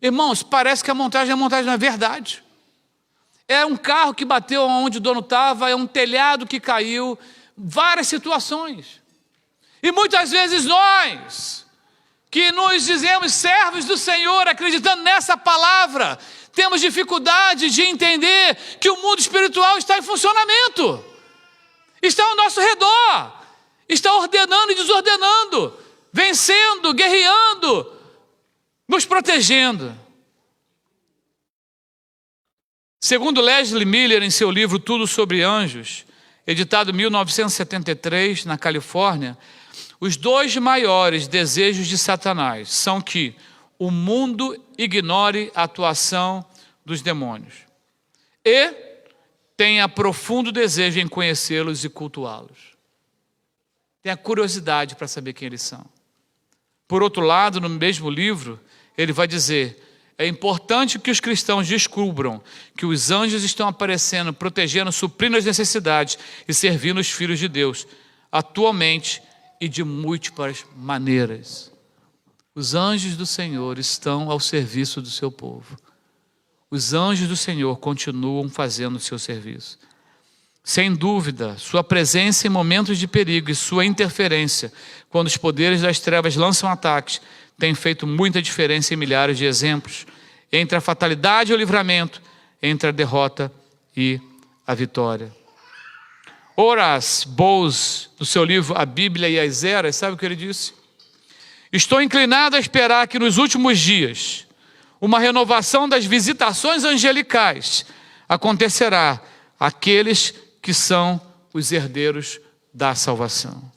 Irmãos, parece que a montagem não é verdade. É um carro que bateu onde o dono estava, é um telhado que caiu, várias situações. E muitas vezes nós, que nos dizemos servos do Senhor, acreditando nessa palavra, temos dificuldade de entender que o mundo espiritual está em funcionamento. Está ao nosso redor. Está ordenando e desordenando, vencendo, guerreando, nos protegendo. Segundo Leslie Miller, em seu livro Tudo sobre Anjos, editado em 1973, na Califórnia, os 2 maiores desejos de Satanás são que o mundo ignore a atuação dos demônios e tenha profundo desejo em conhecê-los e cultuá-los. Tenha curiosidade para saber quem eles são. Por outro lado, no mesmo livro, ele vai dizer: é importante que os cristãos descubram que os anjos estão aparecendo, protegendo, suprindo as necessidades e servindo os filhos de Deus, atualmente e de múltiplas maneiras. Os anjos do Senhor estão ao serviço do seu povo. Os anjos do Senhor continuam fazendo o seu serviço. Sem dúvida, sua presença em momentos de perigo e sua interferência, quando os poderes das trevas lançam ataques, tem feito muita diferença em milhares de exemplos, entre a fatalidade e o livramento, entre a derrota e a vitória. Horace Bowles, no seu livro A Bíblia e as Eras, sabe o que ele disse? Estou inclinado a esperar que nos últimos dias, uma renovação das visitações angelicais acontecerá àqueles que são os herdeiros da salvação.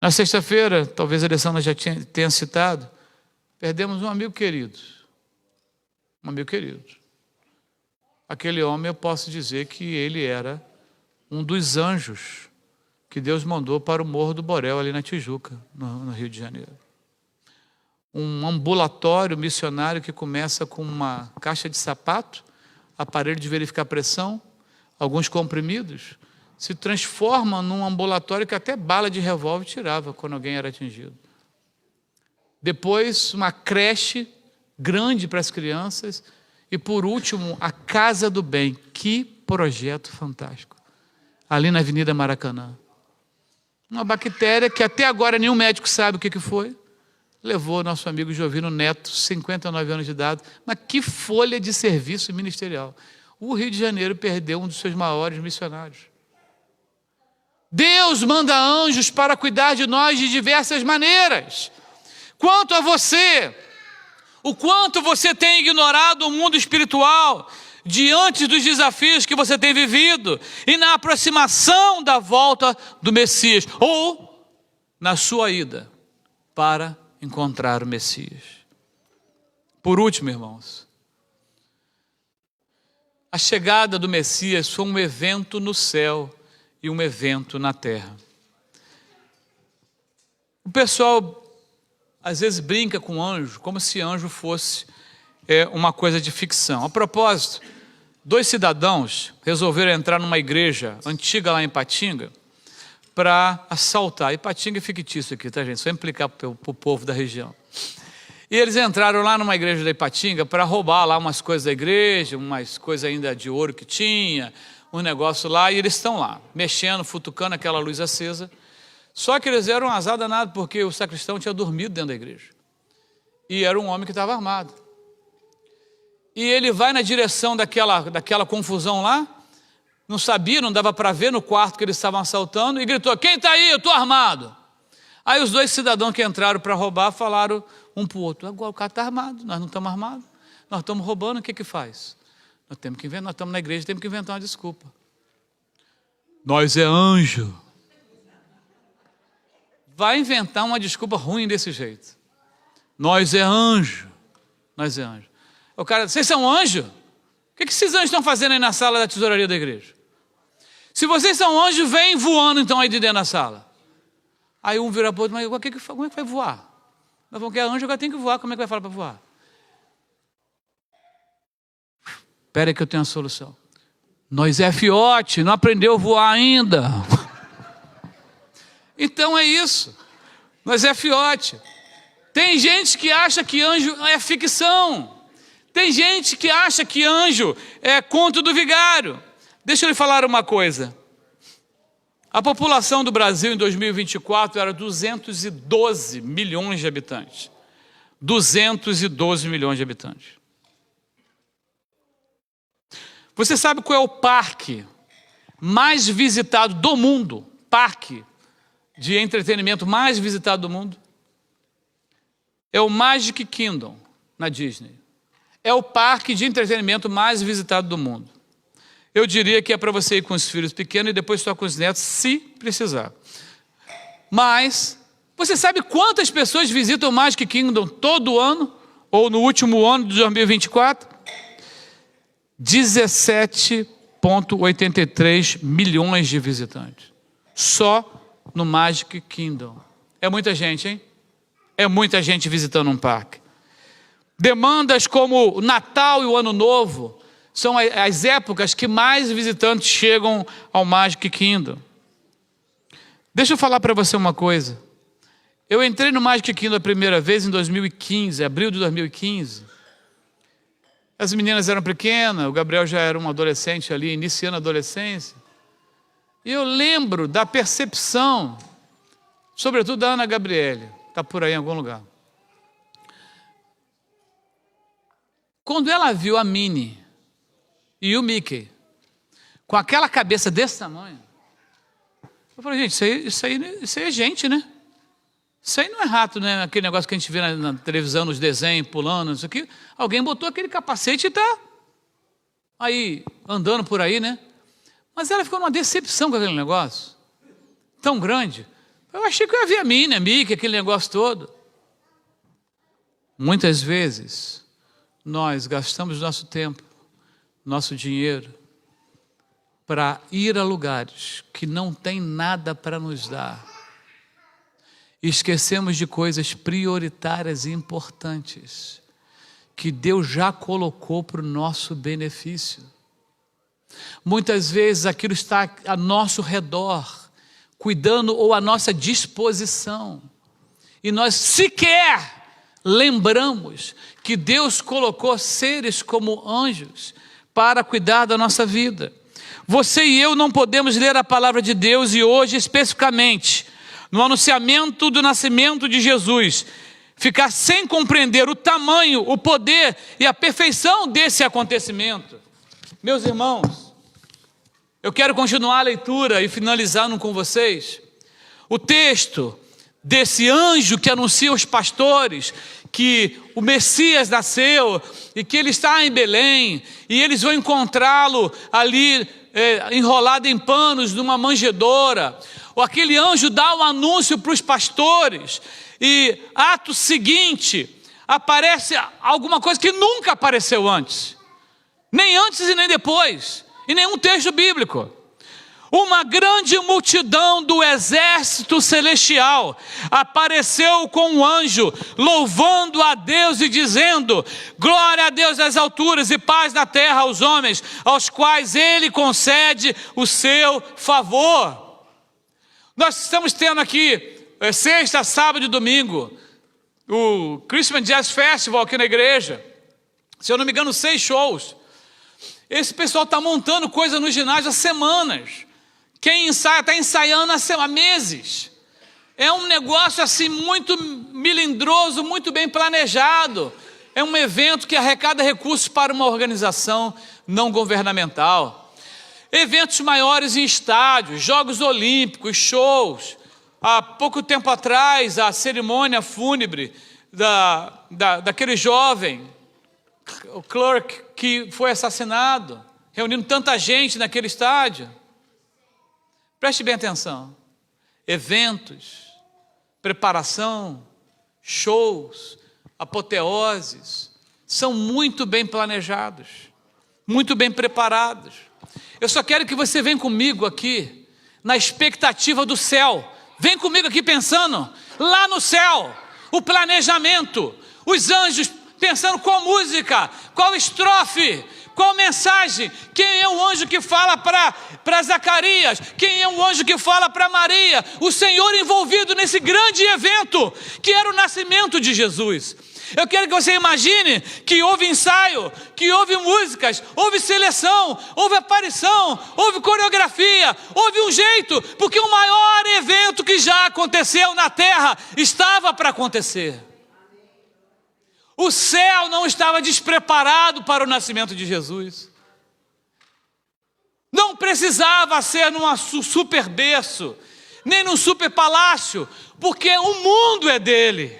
Na sexta-feira, talvez a Alessandra já tenha citado, perdemos um amigo querido. Um amigo querido. Aquele homem, eu posso dizer que ele era um dos anjos que Deus mandou para o Morro do Borel, ali na Tijuca, no Rio de Janeiro. Um ambulatório missionário que começa com uma caixa de sapato, aparelho de verificar pressão, alguns comprimidos, se transforma num ambulatório que até bala de revólver tirava quando alguém era atingido. Depois, uma creche grande para as crianças. E, por último, a Casa do Bem. Que projeto fantástico. Ali na Avenida Maracanã. Uma bactéria que até agora nenhum médico sabe o que foi. Levou nosso amigo Jovino Neto, 59 anos de idade. Mas que folha de serviço ministerial. o Rio de Janeiro perdeu um dos seus maiores missionários. Deus manda anjos para cuidar de nós de diversas maneiras. Quanto a você, o quanto você tem ignorado o mundo espiritual diante dos desafios que você tem vivido e na aproximação da volta do Messias, ou na sua ida para encontrar o Messias. Por último, irmãos, a chegada do Messias foi um evento no céu e um evento na terra. O pessoal às vezes brinca com anjo, como se anjo fosse uma coisa de ficção. A propósito, 2 cidadãos resolveram entrar numa igreja antiga lá em Ipatinga para assaltar. Ipatinga é fictício aqui, tá, gente? Só implicar para o povo da região. E eles entraram lá numa igreja da Ipatinga para roubar lá umas coisas da igreja, umas coisas ainda de ouro que tinha, um negócio lá, e eles estão lá, mexendo, futucando aquela luz acesa. Só que eles eram um azar danado, porque o sacristão tinha dormido dentro da igreja. E era um homem que estava armado. E ele vai na direção daquela confusão lá, não sabia, não dava para ver no quarto que eles estavam assaltando, e gritou: quem está aí? Eu estou armado. Aí os 2 cidadãos que entraram para roubar falaram um para o outro: agora o cara está armado, nós não estamos armados, nós estamos roubando, o que faz? Nós estamos na igreja, temos que inventar uma desculpa. Nós é anjo. Vai inventar uma desculpa ruim desse jeito. Nós é anjo. Nós é anjo. O cara: vocês são anjo? O que esses anjos estão fazendo aí na sala da tesouraria da igreja? Se vocês são anjos, vem voando então aí de dentro da sala. Aí um vira para o outro: mas como é que vai voar? Nós vamos querer anjo, agora tem que voar, como é que vai falar para voar? Espera aí que eu tenho a solução. Nós é fiote, não aprendeu a voar ainda. Então é isso. Nós é fiote. Tem gente que acha que anjo é ficção. Tem gente que acha que anjo é conto do vigário. Deixa eu lhe falar uma coisa. A população do Brasil em 2024 era 212 milhões de habitantes. 212 milhões de habitantes. Você sabe qual é o parque mais visitado do mundo? Parque de entretenimento mais visitado do mundo? É o Magic Kingdom, na Disney. É o parque de entretenimento mais visitado do mundo. Eu diria que é para você ir com os filhos pequenos e depois só com os netos, se precisar. Mas, você sabe quantas pessoas visitam o Magic Kingdom todo ano? Ou no último ano de 2024? 17,83 milhões de visitantes. Só no Magic Kingdom. É muita gente, hein? É muita gente visitando um parque. Demandas como o Natal e o Ano Novo são as épocas que mais visitantes chegam ao Magic Kingdom. Deixa eu falar para você uma coisa. Eu entrei no Magic Kingdom a primeira vez em 2015, abril de 2015. As meninas eram pequenas, o Gabriel já era um adolescente ali, iniciando a adolescência. E eu lembro da percepção, sobretudo da Ana Gabriele, está por aí em algum lugar. Quando ela viu a Minnie e o Mickey, com aquela cabeça desse tamanho, eu falei: gente, isso aí é gente, né? Isso aí não é rato, né? Aquele negócio que a gente vê na televisão, nos desenhos, pulando, isso aqui. Alguém botou aquele capacete e está aí, andando por aí, né? Mas ela ficou numa decepção com aquele negócio, tão grande. Eu achei que eu ia ver a Minnie, a Mickey, aquele negócio todo. Muitas vezes, nós gastamos nosso tempo, nosso dinheiro, para ir a lugares que não tem nada para nos dar. E esquecemos de coisas prioritárias e importantes que Deus já colocou para o nosso benefício. Muitas vezes aquilo está a nosso redor, cuidando ou à nossa disposição. E nós sequer lembramos que Deus colocou seres como anjos para cuidar da nossa vida. Você e eu não podemos ler a palavra de Deus e hoje especificamente no anunciamento do nascimento de Jesus, ficar sem compreender o tamanho, o poder e a perfeição desse acontecimento. Meus irmãos, eu quero continuar a leitura e finalizando com vocês. O texto desse anjo que anuncia aos pastores que o Messias nasceu e que ele está em Belém, e eles vão encontrá-lo ali enrolado em panos numa manjedoura. Ou aquele anjo dá o anúncio para os pastores, e ato seguinte aparece alguma coisa que nunca apareceu antes, nem antes e nem depois, em nenhum texto bíblico. Uma grande multidão do exército celestial apareceu com um anjo, louvando a Deus e dizendo: glória a Deus nas alturas e paz na terra aos homens, aos quais Ele concede o seu favor. Nós estamos tendo aqui, sexta, sábado e domingo, o Christmas Jazz Festival aqui na igreja. Se eu não me engano, 6 shows. Esse pessoal está montando coisa no ginásio há semanas. Quem ensaia está ensaiando há meses. É um negócio assim muito melindroso, muito bem planejado. É um evento que arrecada recursos para uma organização não governamental. Eventos maiores em estádios, Jogos Olímpicos, shows. Há pouco tempo atrás, a cerimônia fúnebre daquele jovem, o Clark, que foi assassinado, reunindo tanta gente naquele estádio. Preste bem atenção. Eventos, preparação, shows, apoteoses, são muito bem planejados, muito bem preparados. Eu só quero que você venha comigo aqui, na expectativa do céu. Vem comigo aqui pensando, lá no céu, o planejamento, os anjos pensando qual música, qual estrofe, qual mensagem, quem é o anjo que fala para Zacarias, quem é o anjo que fala para Maria, o Senhor envolvido nesse grande evento, que era o nascimento de Jesus. Eu quero que você imagine que houve ensaio, que houve músicas, houve seleção, houve aparição, houve coreografia, houve um jeito, porque o maior evento que já aconteceu na terra estava para acontecer. O céu não estava despreparado para o nascimento de Jesus. Não precisava ser num super berço, nem num super palácio, porque o mundo é dele.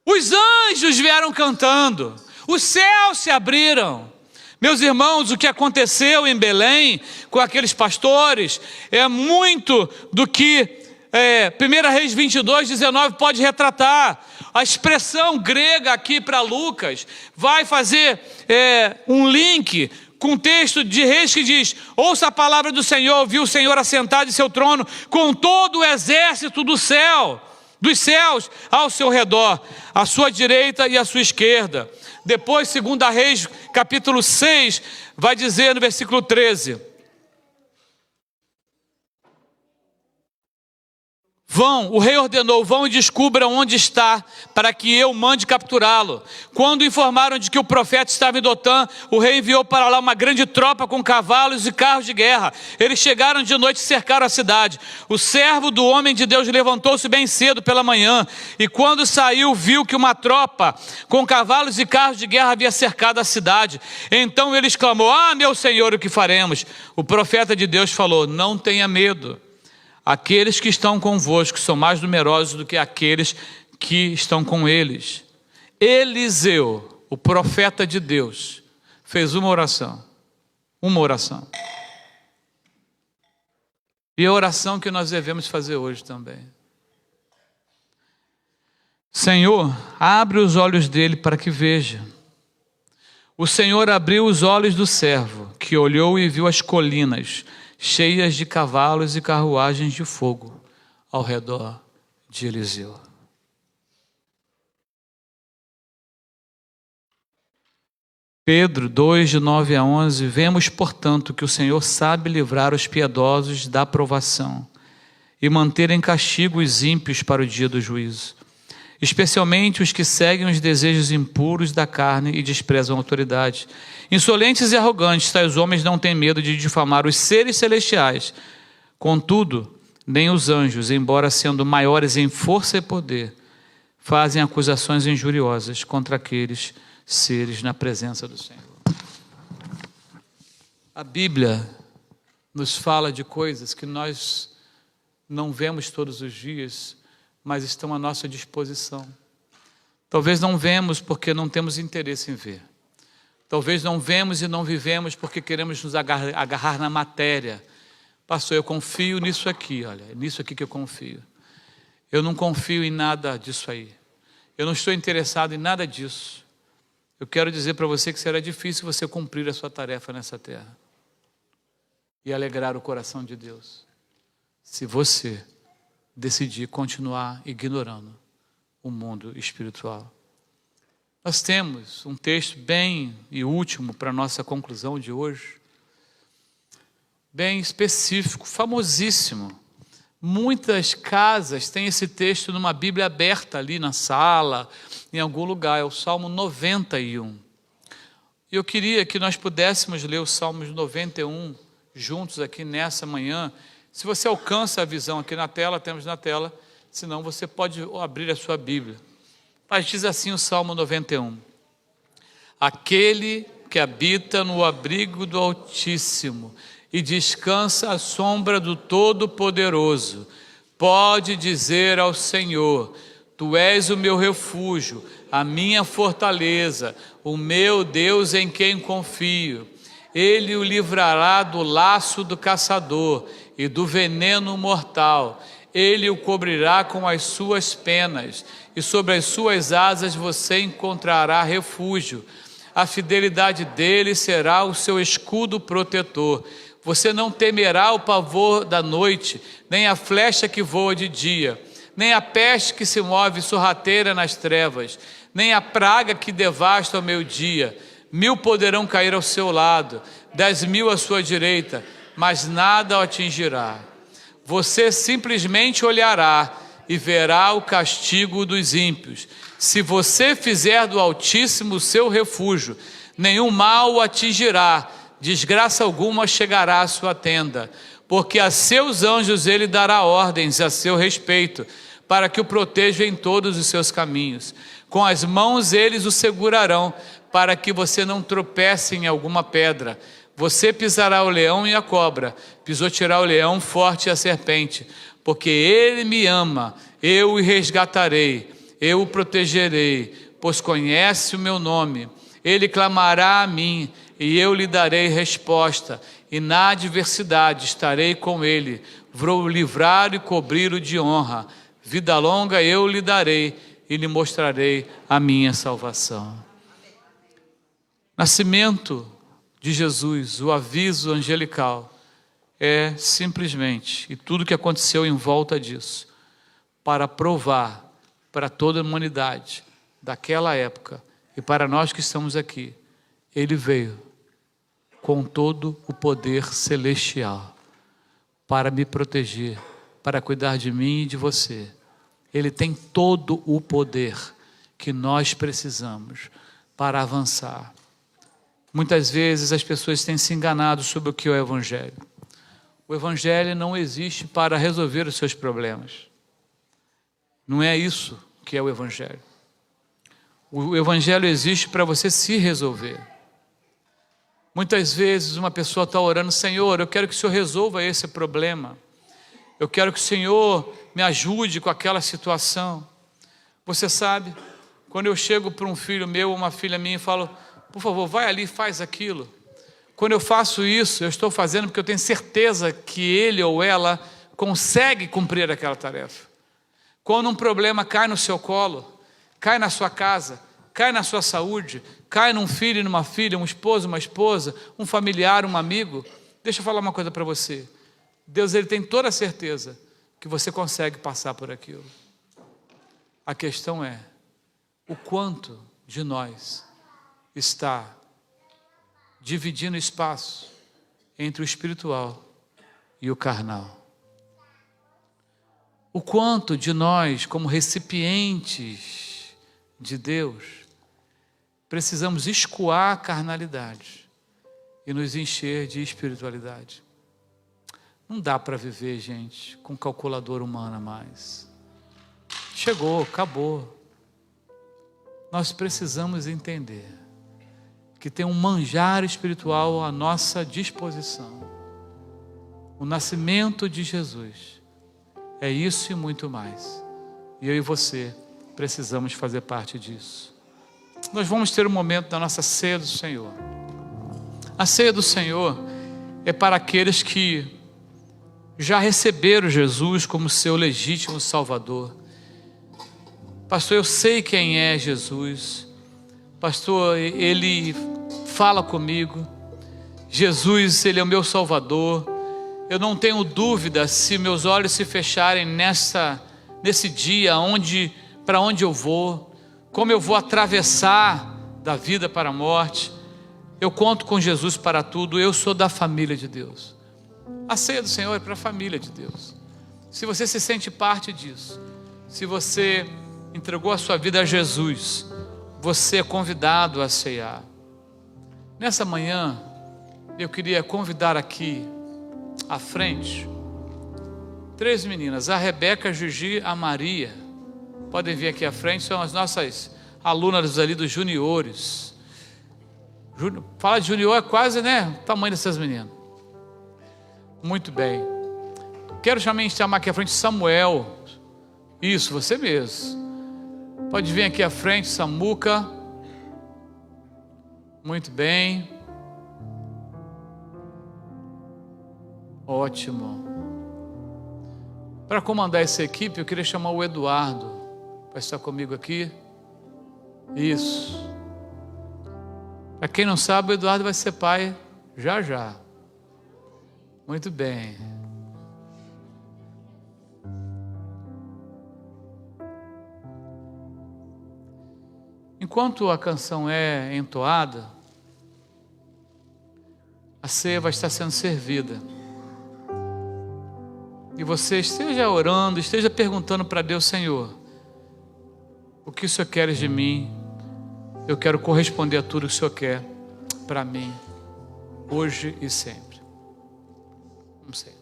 Os anjos vieram cantando, os céus se abriram. Meus irmãos, o que aconteceu em Belém com aqueles pastores é muito do que 1 Reis 22, 19 pode retratar. A expressão grega aqui para Lucas vai fazer um link com o texto de Reis que diz: ouça a palavra do Senhor, viu o Senhor assentado em seu trono com todo o exército dos céus ao seu redor, à sua direita e à sua esquerda. Depois, 2 Reis, capítulo 6, vai dizer no versículo 13: vão, o rei ordenou, vão e descubram onde está, para que eu mande capturá-lo. Quando informaram de que o profeta estava em Dotã, o rei enviou para lá uma grande tropa com cavalos e carros de guerra. Eles chegaram de noite e cercaram a cidade. O servo do homem de Deus levantou-se bem cedo pela manhã, e quando saiu, viu que uma tropa com cavalos e carros de guerra havia cercado a cidade. Então ele exclamou: ah, meu senhor, o que faremos? O profeta de Deus falou: não tenha medo. Aqueles que estão convosco são mais numerosos do que aqueles que estão com eles. Eliseu, o profeta de Deus, fez uma oração. E a oração que nós devemos fazer hoje também. Senhor, abre os olhos dele para que veja. O Senhor abriu os olhos do servo, que olhou e viu as colinas cheias de cavalos e carruagens de fogo ao redor de Eliseu. Pedro 2, de 9 a 11, vemos, portanto, que o Senhor sabe livrar os piedosos da provação e manter em castigo os ímpios para o dia do juízo, especialmente os que seguem os desejos impuros da carne e desprezam a autoridade. Insolentes e arrogantes, tais homens não têm medo de difamar os seres celestiais. Contudo, nem os anjos, embora sendo maiores em força e poder, fazem acusações injuriosas contra aqueles seres na presença do Senhor. A Bíblia nos fala de coisas que nós não vemos todos os dias, mas estão à nossa disposição. Talvez não vemos porque não temos interesse em ver. Talvez não vemos e não vivemos porque queremos nos agarrar na matéria. Pastor, eu confio nisso aqui, olha, é nisso aqui que eu confio. Eu não confio em nada disso aí. Eu não estou interessado em nada disso. Eu quero dizer para você que será difícil você cumprir a sua tarefa nessa terra e alegrar o coração de Deus, se você decidir continuar ignorando o mundo espiritual. Nós temos um texto bem e último para a nossa conclusão de hoje, bem específico, famosíssimo. Muitas casas têm esse texto numa Bíblia aberta ali na sala, em algum lugar, é o Salmo 91. E eu queria que nós pudéssemos ler o Salmo 91 juntos aqui nessa manhã. Se você alcança a visão aqui na tela, temos na tela, senão você pode abrir a sua Bíblia. Mas diz assim o Salmo 91. Aquele que habita no abrigo do Altíssimo e descansa à sombra do Todo-Poderoso, pode dizer ao Senhor: Tu és o meu refúgio, a minha fortaleza, o meu Deus em quem confio. Ele o livrará do laço do caçador e do veneno mortal. Ele o cobrirá com as suas penas, e sobre as suas asas você encontrará refúgio. A fidelidade dele será o seu escudo protetor. Você não temerá o pavor da noite, nem a flecha que voa de dia, nem a peste que se move sorrateira nas trevas, nem a praga que devasta ao meio-dia. 1000 poderão cair ao seu lado, 10.000 à sua direita, mas nada o atingirá. Você simplesmente olhará e verá o castigo dos ímpios. Se você fizer do Altíssimo o seu refúgio, nenhum mal o atingirá, desgraça alguma chegará à sua tenda, porque a seus anjos ele dará ordens a seu respeito, para que o protejam em todos os seus caminhos. Com as mãos eles o segurarão, para que você não tropece em alguma pedra. Você pisará o leão e a cobra, pisoteará o leão forte e a serpente, porque ele me ama, eu o resgatarei, eu o protegerei, pois conhece o meu nome. Ele clamará a mim, e eu lhe darei resposta, e na adversidade estarei com ele, vou livrar e cobri-lo de honra. Vida longa eu lhe darei, e lhe mostrarei a minha salvação. Nascimento de Jesus, o aviso angelical, é simplesmente, e tudo que aconteceu em volta disso, para provar para toda a humanidade daquela época, e para nós que estamos aqui, ele veio com todo o poder celestial, para me proteger, para cuidar de mim e de você. Ele tem todo o poder que nós precisamos para avançar. Muitas vezes as pessoas têm se enganado sobre o que é o Evangelho. O Evangelho não existe para resolver os seus problemas. Não é isso que é o Evangelho. O Evangelho existe para você se resolver. Muitas vezes uma pessoa está orando: Senhor, eu quero que o Senhor resolva esse problema. Eu quero que o Senhor me ajude com aquela situação. Você sabe, quando eu chego para um filho meu ou uma filha minha e falo: por favor, vai ali e faz aquilo. Quando eu faço isso, eu estou fazendo porque eu tenho certeza que ele ou ela consegue cumprir aquela tarefa. Quando um problema cai no seu colo, cai na sua casa, cai na sua saúde, cai num filho e numa filha, um esposo, uma esposa, um familiar, um amigo, deixa eu falar uma coisa para você. Deus, ele tem toda a certeza que você consegue passar por aquilo. A questão é o quanto de nós está dividindo espaço entre o espiritual e o carnal. O quanto de nós, como recipientes de Deus, precisamos escoar a carnalidade e nos encher de espiritualidade. Não dá para viver, gente, com calculadora humana mais. Chegou, acabou. Nós precisamos entender que tem um manjar espiritual à nossa disposição. O nascimento de Jesus é isso e muito mais. E eu e você precisamos fazer parte disso. Nós vamos ter um momento da nossa ceia do Senhor. A ceia do Senhor é para aqueles que já receberam Jesus como seu legítimo Salvador. Pastor, eu sei quem é Jesus. Pastor, Ele fala comigo. Jesus, Ele é o meu Salvador. Eu não tenho dúvida se meus olhos se fecharem nesse dia para onde eu vou, como eu vou atravessar da vida para a morte. Eu conto com Jesus para tudo. Eu sou da família de Deus. A ceia do Senhor é para a família de Deus. Se você se sente parte disso, se você entregou a sua vida a Jesus, você é convidado a ceiar. Nessa manhã, eu queria convidar aqui à frente 3 meninas, a Rebeca, a Jugi, a Maria. Podem vir aqui à frente, são as nossas alunas ali dos juniores. Fala de junior, é quase, né, o tamanho dessas meninas. Muito bem. Quero chamar aqui à frente Samuel. Isso, você mesmo. Pode vir aqui à frente, Samuca. Muito bem. Ótimo. Para comandar essa equipe, eu queria chamar o Eduardo para estar comigo aqui. Isso. Para quem não sabe, o Eduardo vai ser pai já já. Muito bem. Enquanto a canção é entoada, a ceia vai estar sendo servida. E você esteja orando, esteja perguntando para Deus: Senhor, o que o Senhor quer de mim? Eu quero corresponder a tudo que o Senhor quer para mim, hoje e sempre. Vamos ser.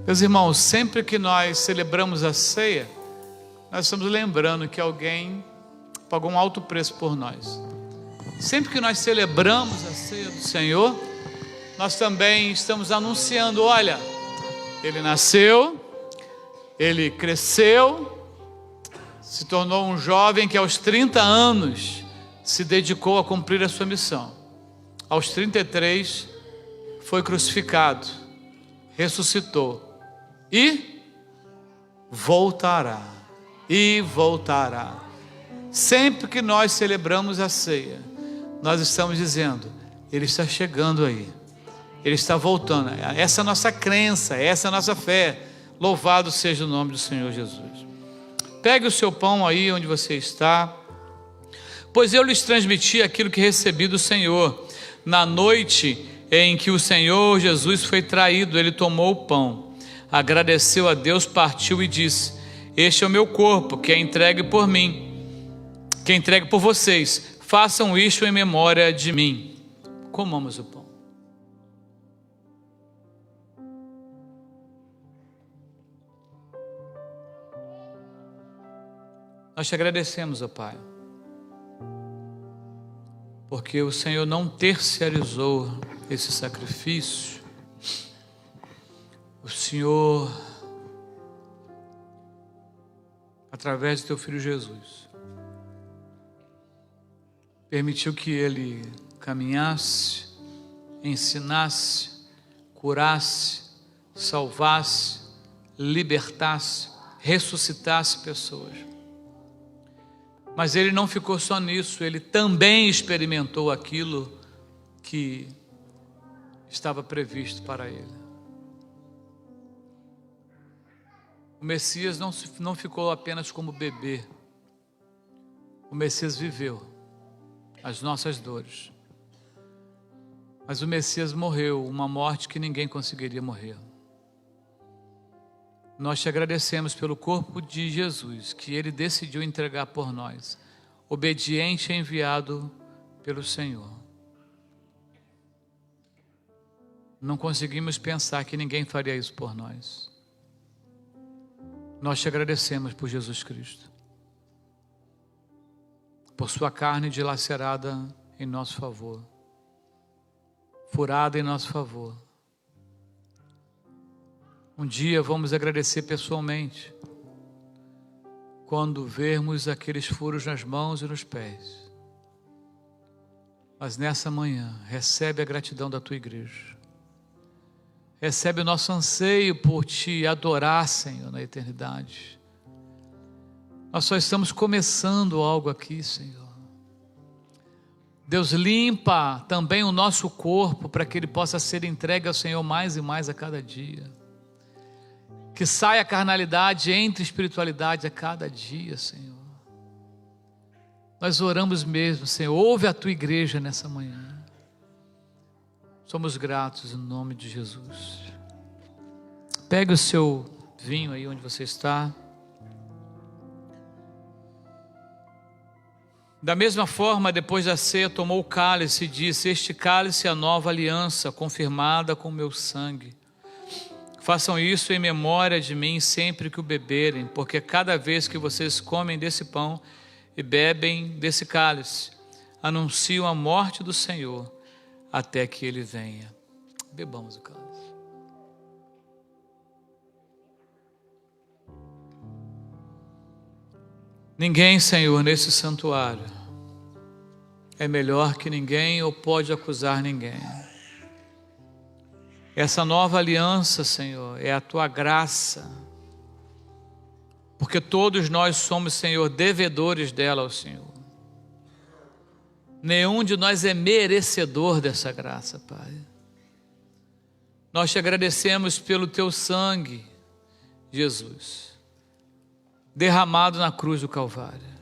Meus irmãos, sempre que nós celebramos a ceia, nós estamos lembrando que alguém pagou um alto preço por nós. Sempre que nós celebramos a ceia do Senhor, nós também estamos anunciando: olha, Ele nasceu, Ele cresceu, se tornou um jovem que aos 30 anos se dedicou a cumprir a sua missão. Aos 33 foi crucificado, ressuscitou e voltará. E voltará. Sempre que nós celebramos a ceia, nós estamos dizendo: Ele está chegando aí, Ele está voltando. Essa é a nossa crença, essa é a nossa fé. Louvado seja o nome do Senhor Jesus. Pegue o seu pão aí onde você está. Pois eu lhes transmiti aquilo que recebi do Senhor. Na noite em que o Senhor Jesus foi traído, Ele tomou o pão, agradeceu a Deus, partiu e disse: este é o meu corpo, que é entregue por mim, que é entregue por vocês. Façam isto em memória de mim. Comamos o pão. Nós te agradecemos, ó Pai, porque o Senhor não terceirizou esse sacrifício. O Senhor, através do teu Filho Jesus, permitiu que Ele caminhasse, ensinasse, curasse, salvasse, libertasse, ressuscitasse pessoas. Mas Ele não ficou só nisso, Ele também experimentou aquilo que estava previsto para Ele. O Messias não ficou apenas como bebê. O Messias viveu as nossas dores. Mas o Messias morreu uma morte que ninguém conseguiria morrer. Nós te agradecemos pelo corpo de Jesus, que Ele decidiu entregar por nós, obediente e enviado pelo Senhor. Não conseguimos pensar que ninguém faria isso por nós. Nós te agradecemos por Jesus Cristo, por sua carne dilacerada em nosso favor, furada em nosso favor. Um dia vamos agradecer pessoalmente, quando vermos aqueles furos nas mãos e nos pés. Mas nessa manhã, recebe a gratidão da tua igreja. Recebe o nosso anseio por te adorar, Senhor, na eternidade. Nós só estamos começando algo aqui, Senhor. Deus, limpa também o nosso corpo para que ele possa ser entregue ao Senhor mais e mais a cada dia. Que saia a carnalidade, entre espiritualidade a cada dia, Senhor. Nós oramos mesmo, Senhor, ouve a tua igreja nessa manhã. Somos gratos em nome de Jesus. Pegue o seu vinho aí onde você está. Da mesma forma, depois da ceia, tomou o cálice e disse: este cálice é a nova aliança, confirmada com o meu sangue. Façam isso em memória de mim sempre que o beberem, porque cada vez que vocês comem desse pão e bebem desse cálice, anunciam a morte do Senhor até que Ele venha. Bebamos o cálice. Ninguém, Senhor, nesse santuário é melhor que ninguém ou pode acusar ninguém. Essa nova aliança, Senhor, é a tua graça, porque todos nós somos, Senhor, devedores dela ao Senhor. Nenhum de nós é merecedor dessa graça, Pai. Nós te agradecemos pelo teu sangue, Jesus, derramado na cruz do Calvário.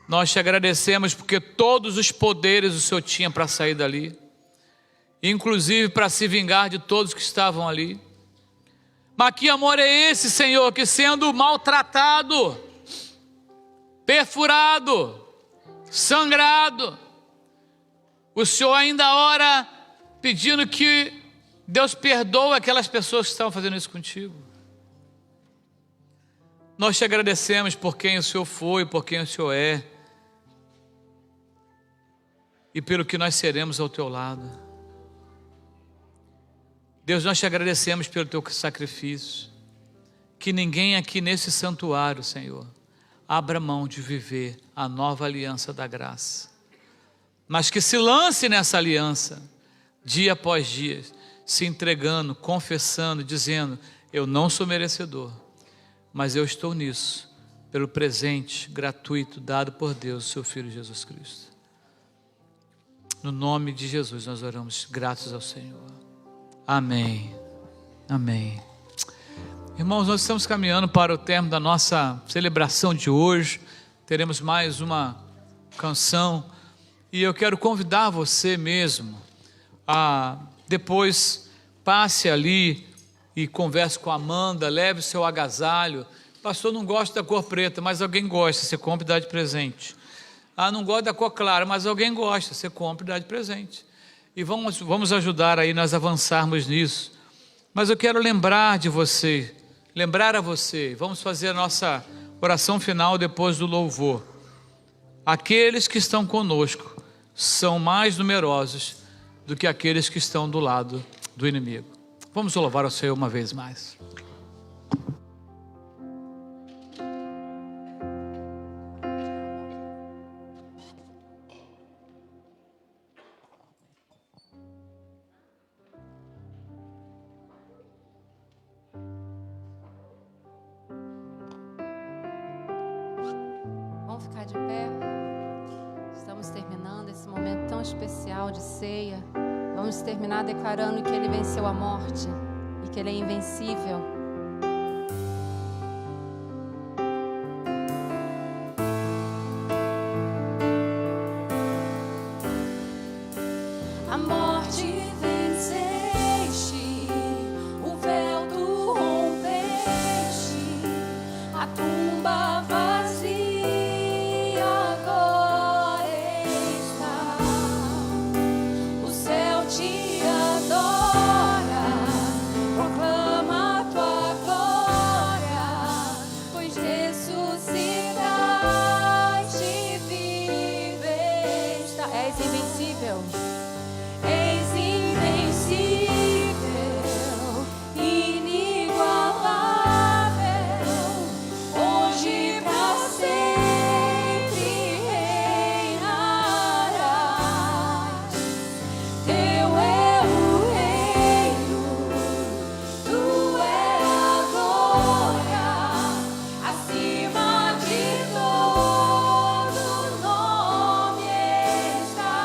Nós te agradecemos porque todos os poderes o Senhor tinha para sair dali, inclusive para se vingar de todos que estavam ali. Mas que amor é esse, Senhor, que sendo maltratado, perfurado, sangrado, o Senhor ainda ora pedindo que Deus perdoa aquelas pessoas que estavam fazendo isso contigo. Nós te agradecemos por quem o Senhor foi, por quem o Senhor é, e pelo que nós seremos ao teu lado. Deus, nós te agradecemos pelo teu sacrifício. Que ninguém aqui nesse santuário, Senhor, abra mão de viver a nova aliança da graça, mas que se lance nessa aliança, dia após dia, se entregando, confessando, dizendo: eu não sou merecedor, mas eu estou nisso, pelo presente gratuito dado por Deus, seu Filho Jesus Cristo. No nome de Jesus nós oramos, gratos ao Senhor. Amém. Amém. Irmãos, nós estamos caminhando para o término da nossa celebração de hoje. Teremos mais uma canção. E eu quero convidar você mesmo a depois passe ali e converse com a Amanda, leve o seu agasalho. Pastor, não gosta da cor preta, mas alguém gosta, você compra e dá de presente. Ah, não gosta da cor clara, mas alguém gosta, você compra e dá de presente. E vamos ajudar aí nós avançarmos nisso. Mas eu quero lembrar a você, vamos fazer a nossa oração final depois do louvor. Aqueles que estão conosco são mais numerosos do que aqueles que estão do lado do inimigo. Vamos louvar ao Senhor uma vez mais. Vamos ficar de pé. Estamos terminando esse momento tão especial de ceia. Vamos terminar declarando que Ele venceu a morte e que Ele é invencível. A morte venceste, o véu tu rompeste, a tumba vazia agora está. O céu te adora, proclama a tua glória, pois ressuscitaste e vives. És invencível. És invencível, inigualável, hoje pra sempre reinarás. Teu é o reino, tu é a glória, acima de todo nome está.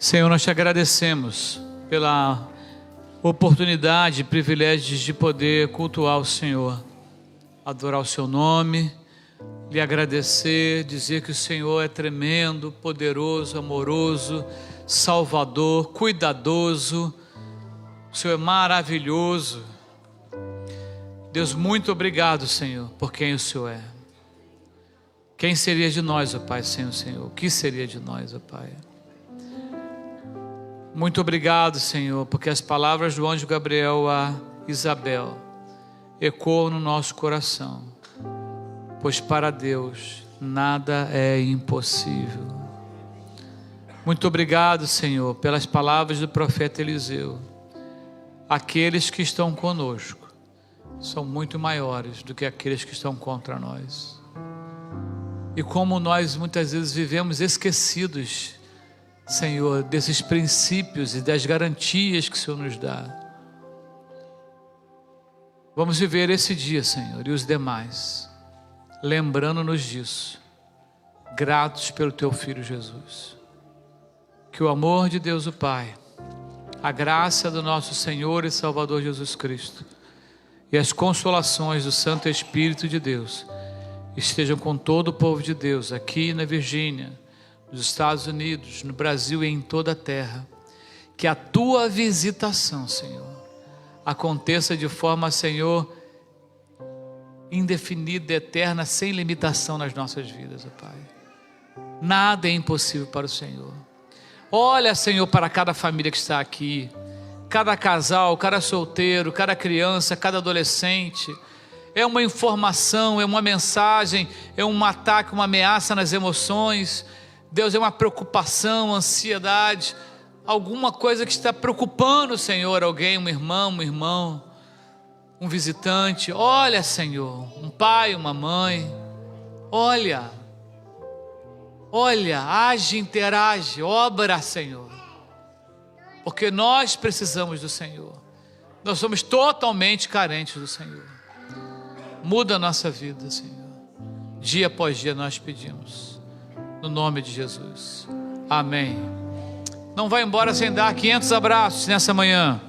Senhor, nós te agradecemos pela oportunidade e privilégio de poder cultuar o Senhor, adorar o seu nome, lhe agradecer, dizer que o Senhor é tremendo, poderoso, amoroso, salvador, cuidadoso. O Senhor é maravilhoso. Deus, muito obrigado, Senhor, por quem o Senhor é. Quem seria de nós, ó Pai, sem o Senhor? O que seria de nós, ó Pai? Muito obrigado, Senhor, porque as palavras do anjo Gabriel a Isabel ecoam no nosso coração, pois para Deus nada é impossível. Muito obrigado, Senhor, pelas palavras do profeta Eliseu. Aqueles que estão conosco são muito maiores do que aqueles que estão contra nós. E como nós muitas vezes vivemos esquecidos, Senhor, desses princípios e das garantias que o Senhor nos dá. Vamos viver esse dia, Senhor, e os demais, lembrando-nos disso, gratos pelo Teu Filho Jesus. Que o amor de Deus o Pai, a graça do nosso Senhor e Salvador Jesus Cristo e as consolações do Santo Espírito de Deus estejam com todo o povo de Deus aqui na Virgínia, nos Estados Unidos, no Brasil e em toda a terra. Que a Tua visitação, Senhor, aconteça de forma, Senhor, indefinida, eterna, sem limitação nas nossas vidas, ó Pai. Nada é impossível para o Senhor. Olha, Senhor, para cada família que está aqui, cada casal, cada solteiro, cada criança, cada adolescente. É uma informação, é uma mensagem, é um ataque, uma ameaça nas emoções. Deus, é uma preocupação, ansiedade, alguma coisa que está preocupando, Senhor, alguém, um irmão, um irmão, um visitante. Olha, Senhor, um pai, uma mãe. Olha, age, interage, obra, Senhor, porque nós precisamos do Senhor. Nós somos totalmente carentes do Senhor. Muda a nossa vida, Senhor. Dia após dia nós pedimos, no nome de Jesus. Amém. Não vai embora sem dar 500 abraços nessa manhã.